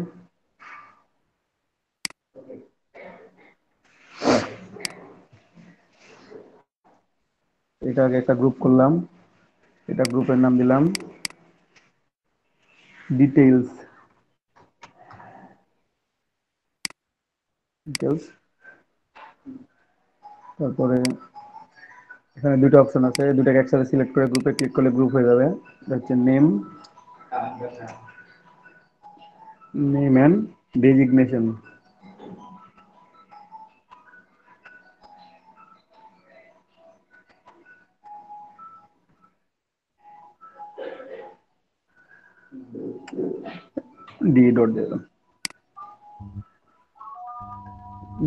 এটাকে একটা গ্রুপ করলাম, এটা গ্রুপের নাম দিলাম ডিটেইলস, ডিটেইলস। তারপরে এখানে দুটো অপশন আছে, দুটাকে একসাথে সিলেক্ট করে গ্রুপে ক্লিক করলে গ্রুপ হয়ে যাবে। এটা হচ্ছে name, name and designation. D dot দিলাম,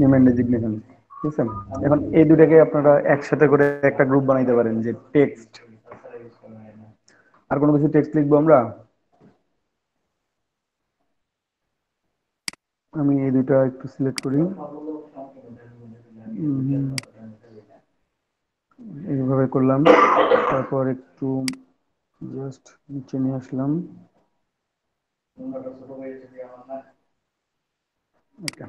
নেম এন্ড ডেজিগনেশন। ঠিক আছে, এখন এই দুটাকে আপনারা একসাথে করে একটা গ্রুপ বানাইতে পারেন, যে টেক্সট। আর কোনো কিছু টেক্সট লিখবো আমরা? আমি এই দুটা একটু সিলেক্ট করি, এইভাবে করলাম। তারপর একটু জাস্ট নিচে নিয়ে আসলাম। ওকে,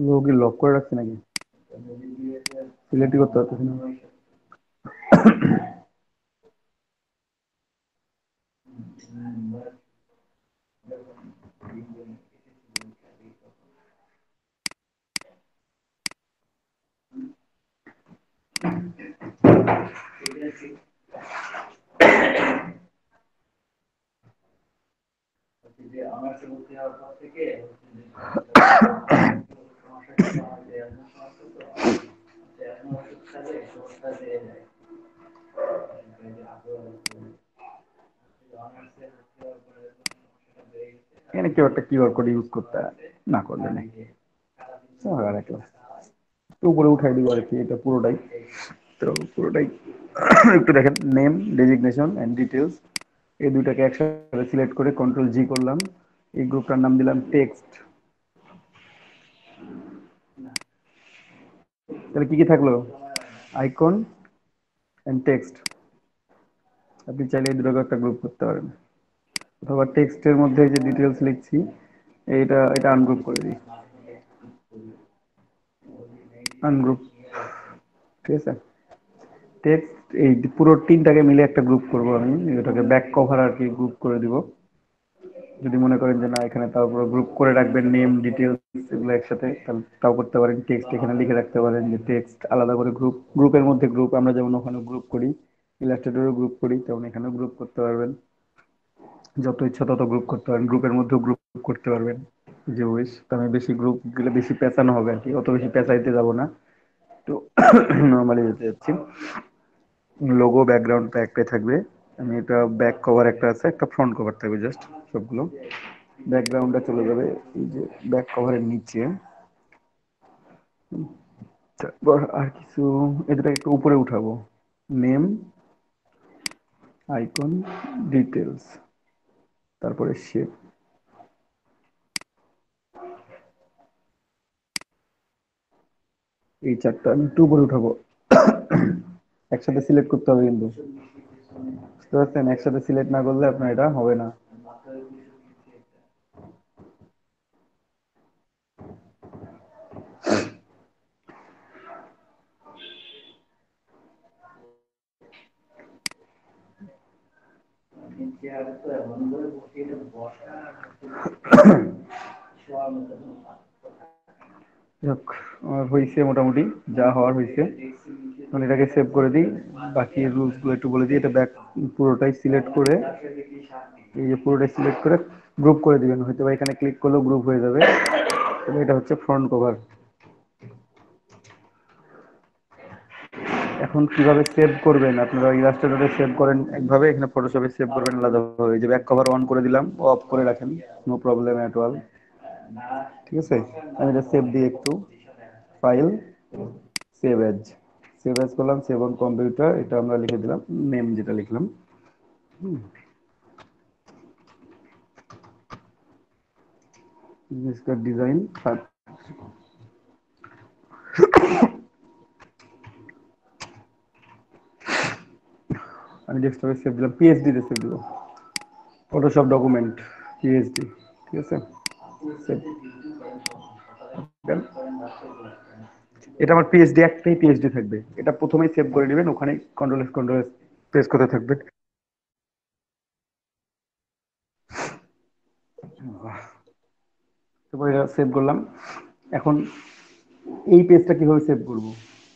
লোক লক করে রাখছে নাকি? সিলেক্টই করতে পারতেছি না। এখানে কেউ একটা কিউআর কোড ইউজ করতে না করলে নেই, রাখলাম। তো উপরে উঠাই দিব আর কি, এটা পুরোটাই। তো পুরোটাই একটু দেখেন, নেম, ডেজিগনেশন এন্ড ডিটেলস, এই দুইটাকে একসাথে সিলেক্ট করে কন্ট্রোল জি করলাম। এই গ্রুপটার নাম দিলাম টেক্সট। তাহলে কি কি থাকলো? Icon and text. আপনি চাইলে এই দুটোকে একটা গ্রুপ করতে পারেন, অথবা টেক্সটের মধ্যে যে ডিটেলস লিখছি এটা এটা আনগ্রুপ করে দিই, আনগ্রুপ। ঠিক আছে, টেক্সট এই পুরো তিনটাকে মিলে একটা গ্রুপ করব আমি, এটাকে ব্যাক কভার আর কি গ্রুপ করে দিব। যদি মনে করেন যে না এখানে তারপর গ্রুপ করে রাখবেন নেম ডিটেলস এগুলো একসাথে, তাহলে তাও করতে পারেন। টেক্সট এখানে লিখে রাখতে পারেন যে টেক্সট আলাদা করে গ্রুপ, গ্রুপের মধ্যে গ্রুপ, আমরা যেমন ওখানে গ্রুপ করি, ইলাস্ট্রেটরে গ্রুপ করি, তেমন এখানেও গ্রুপ করতে পারবেন। যত ইচ্ছা তত গ্রুপ করতে পারেন, গ্রুপের মধ্যেও গ্রুপ করতে পারবেন যে উইশ। তো আমি বেশি গ্রুপ গেলে বেশি পেঁচানো হবে আর কি, অত বেশি পেঁচাইতে যাব না। তো নর্মালি যেতে যাচ্ছি। লোগো ব্যাকগ্রাউন্ডটা একটাই থাকবে, আমি এটা ব্যাক কভার একটা আছে, একটা ফ্রন্ট কভার থাকবে, জাস্ট সবগুলো ব্যাকগ্রাউন্ডটা চলে যাবে এই যে ব্যাক কভারের নিচে। তারপর আর কিছু এটা একটু উপরে উঠাবো, নেম, আইকন, ডিটেলস, তারপরে শেপ। এই চারটা আমি একটু উপরে উঠাবো। একসাথে সিলেক্ট করতে হবে কিন্তু, বুঝতে পারছেন? একসাথে সিলেক্ট না করলে আপনার এটা হবে না। যাক, আমার হয়েছে মোটামুটি, যা হওয়ার হয়েছে। এখন এটাকে সেভ করে দিই, বাকি রুলস গুলো একটু বলে দিই। এটা ব্যাক পুরোটাই সিলেক্ট করে, এই যে পুরোটাই সিলেক্ট করে গ্রুপ করে দিবেন, হয়তো বা এখানে ক্লিক করলেও গ্রুপ হয়ে যাবে। এটা হচ্ছে ফ্রন্ট কভার। এখন কিভাবে সেভ করবেন? আপনারা ইলাস্ট্রেটরে সেভ করেন একভাবে, এখানে ফটোশপে সেভ করবেন আলাদাভাবে। এই যে ব্যাক কভার অন করে দিলাম, অফ করে রাখেন, নো প্রবলেম এট অল। ঠিক আছে, আমি এটা সেভ দিই একটু, file, save age, save age করলাম, সেভ অন কম্পিউটার, এটা আমরা লিখে দিলাম নেম যেটা লিখলাম। इसका डिजाइन আমি ডেস্কটপে সেভ দিলাম, পিএইচডি তে সেভ দিলাম, ফটোশপ ডকুমেন্ট পিএইচডি। ঠিক আছে, সেভ। এটা আমার পিএইচডি, একটাই পিএইচডি থাকবে, এটা প্রথমেই সেভ করে নেবেন, ওখানে কন্ট্রোল এস প্রেস করতে থাকবেন। তারপর এটা সেভ করলাম। এখন এই পেজটা কিভাবে সেভ করব?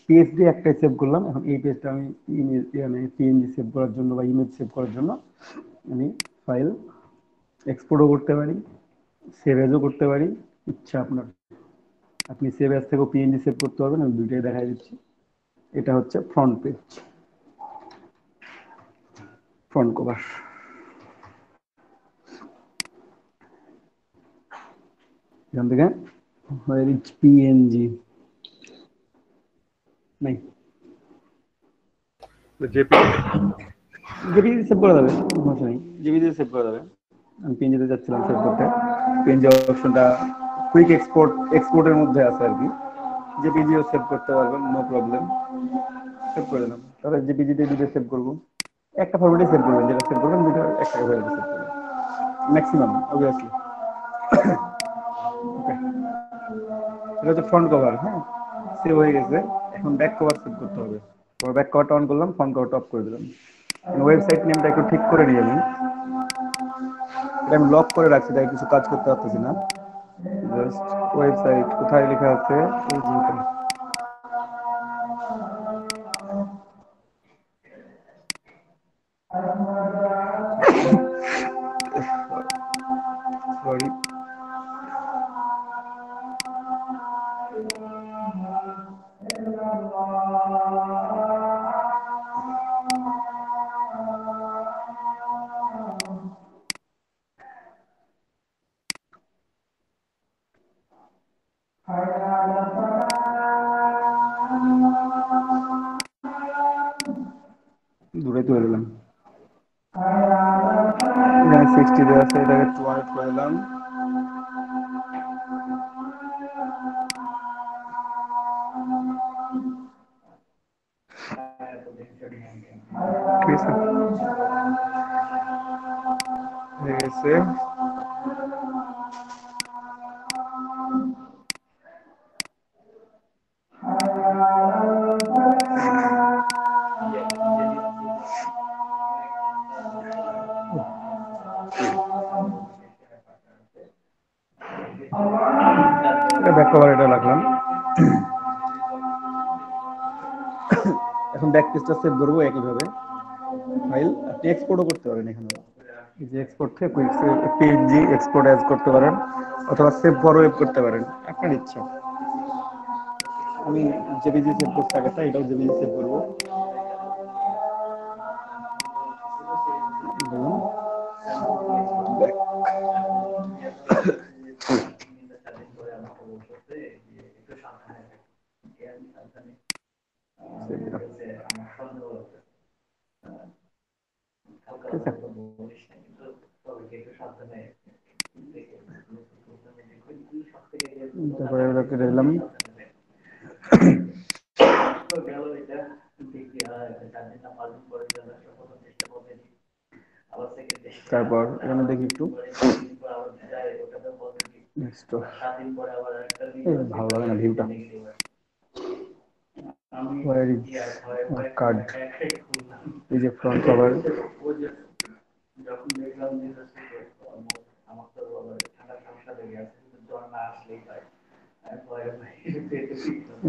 পিএইচডি একটাই সেভ করলাম, এখন এই পেজটা আমি ইমেজ মানে পিএনজি সেভ করার জন্য বা ইমেজ সেভ করার জন্য আমি ফাইল, এক্সপোর্টও করতে পারি, সেভ এজও করতে পারি, ইচ্ছা আপনার। আপনি সেভ অ্যাজ থেকেও পিএনজি সেভ করতে পারবেন, আমি দুইটাই দেখাই দিচ্ছি। এটা হচ্ছে ফ্রন্ট পেজ, ফ্রন্ট কভার। এখান থেকে পিএনজি নাই, জেপিজি জেপিজি সেভ করা যাবে, সমস্যা নেই, জেপিজি সেভ করা যাবে। আমি পিএনজিতে যাচ্ছিলাম সেভ করতে, পিএনজি অপশনটা কুইক এক্সপোর্টের মধ্যে আছে আর কি। জেপিজিও সেভ করতে পারবেন, নো প্রবলেম। সেভ করে দিলাম। তাহলে জেপিজিতে দুটো সেভ করবো, একটা ফরম্যাটে সেভ করবেন, যেটা সেভ করবেন দুটো একটা ফরম্যাটে সেভ করবেন ম্যাক্সিমাম, অবভিয়াসলি। ওকে, এটা হচ্ছে ফ্রন্ট কভার। হ্যাঁ, সেভ হয়ে গেছে। এখন ব্যাক কভার সেভ করতে হবে। ব্যাক কভারটা অন করলাম, ফ্রন্ট কভারটা অফ করে দিলাম। ওয়েবসাইট নেমটা একটু ঠিক করে নিয়ে আমি, এটা আমি লক করে রাখছি, তাই কিছু কাজ করতে পারতেছি না। জাস্ট ওয়েবসাইট কোথায় লেখা আছে, এই যে এটা। সরি, দূরে তুলে দিলাম। এখানে 60 দেওয়া আছে, এটাকে 200 করে দিলাম। ঠিক আছে, হয়ে গেছে। এটা ব্যাক কভার, এটা রাখলাম। এখন ব্যাক পেজটা সেভ করবো একইভাবে। ফাইল আপনি এক্সপোর্টও করতে পারেন, এখানে এই যে এক্সপোর্ট থেকে কুইক পিএনজি এক্সপোর্ট অ্যাজ করতে পারেন, অথবা সেভ ফর ওয়েব করতে পারেন, আপনার ইচ্ছা। আমি জেপিজি সেভ করতে আগেটা, এটাও জেপিজি সেভ করবো। তারপরে ওটাকে দিলাম। তারপর এখানে দেখি একটু, ভালো লাগে না ভিউটা। কার্ড, এই যে ফ্রন্ট কভার,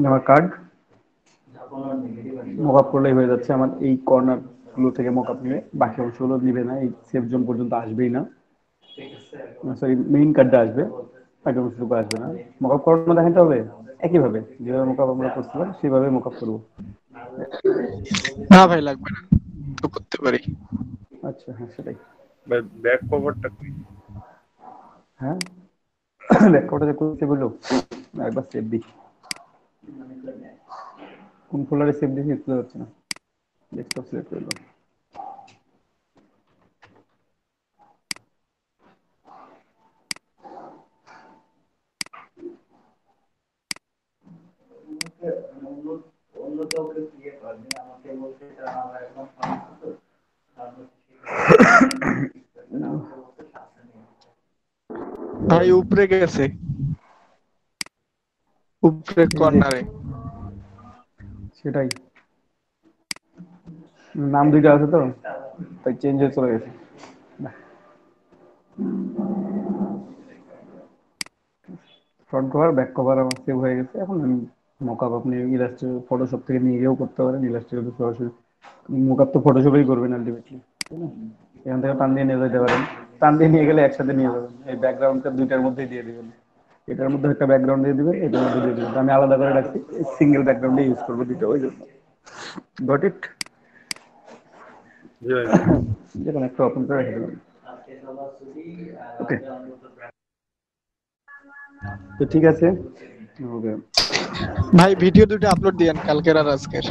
আমার কার্ড মকআপ করলেই হয়ে যাচ্ছে। আমার এই কর্নার গুলো থেকে মকআপ নিয়ে বাকি অংশগুলো নিবে না, এই সেভ জোন পর্যন্ত আসবেই না। সরি, মেইন কার্ডটা আসবে, বাকি অংশটুকু আসবে না। মকআপ করানো দেখাতে হবে একইভাবে, যেভাবে মকআপ আমরা করছিলাম সেভাবে মকআপ করবো। না ভাই, লাগবে না, তো করতে পারি। আচ্ছা, হ্যাঁ সেটাই। ব্যাক কভারটা কি? হ্যাঁ, ব্যাক কভারটা করতে বললো, একবার সেভ দিই। কোন ফোল্ডারে সেভ দিয়েছি বুঝতে পারছি না। ডেস্কটপ সিলেক্ট করলাম। ভাই উপরে গেছে, উপরে কর্নারে। সেটাই, নাম দুইটা আছে তো তাই চেঞ্জ হয়ে চলে গেছে। ফ্রন্ট কভার ব্যাক কভার আমার সেভ হয়ে গেছে। এখন আমি মকআপ আপনি ইলাস্ট্রেটর ফটোশপ থেকে নিয়েও করতে পারেন, ইলাস্ট্রেটর সরাসরি মকআপ তো ফটোশপেই করবেন আলটিমেটলি, তাই না? এখান থেকে টান দিয়ে নিয়ে যেতে পারেন, টান দিয়ে নিয়ে গেলে একসাথে নিয়ে যাবেন, এই ব্যাকগ্রাউন্ডটা দুইটার মধ্যেই দিয়ে দিবেন, এটার মধ্যে একটা ব্যাকগ্রাউন্ড দিয়ে দিবেন, এটার মধ্যে দিয়ে দিবেন। আমি আলাদা করে রাখছি, সিঙ্গেল ব্যাকগ্রাউন্ডে ইউজ করবো দুটো, ওই জন্য। Got it? জি ভাই। যেখানে একটা ওপেন করে রেখে দেবেন। ওকে, তো ঠিক আছে। ভাই ভিডিও দুটো আপলোড দিয়েন কালকের আর আজকের।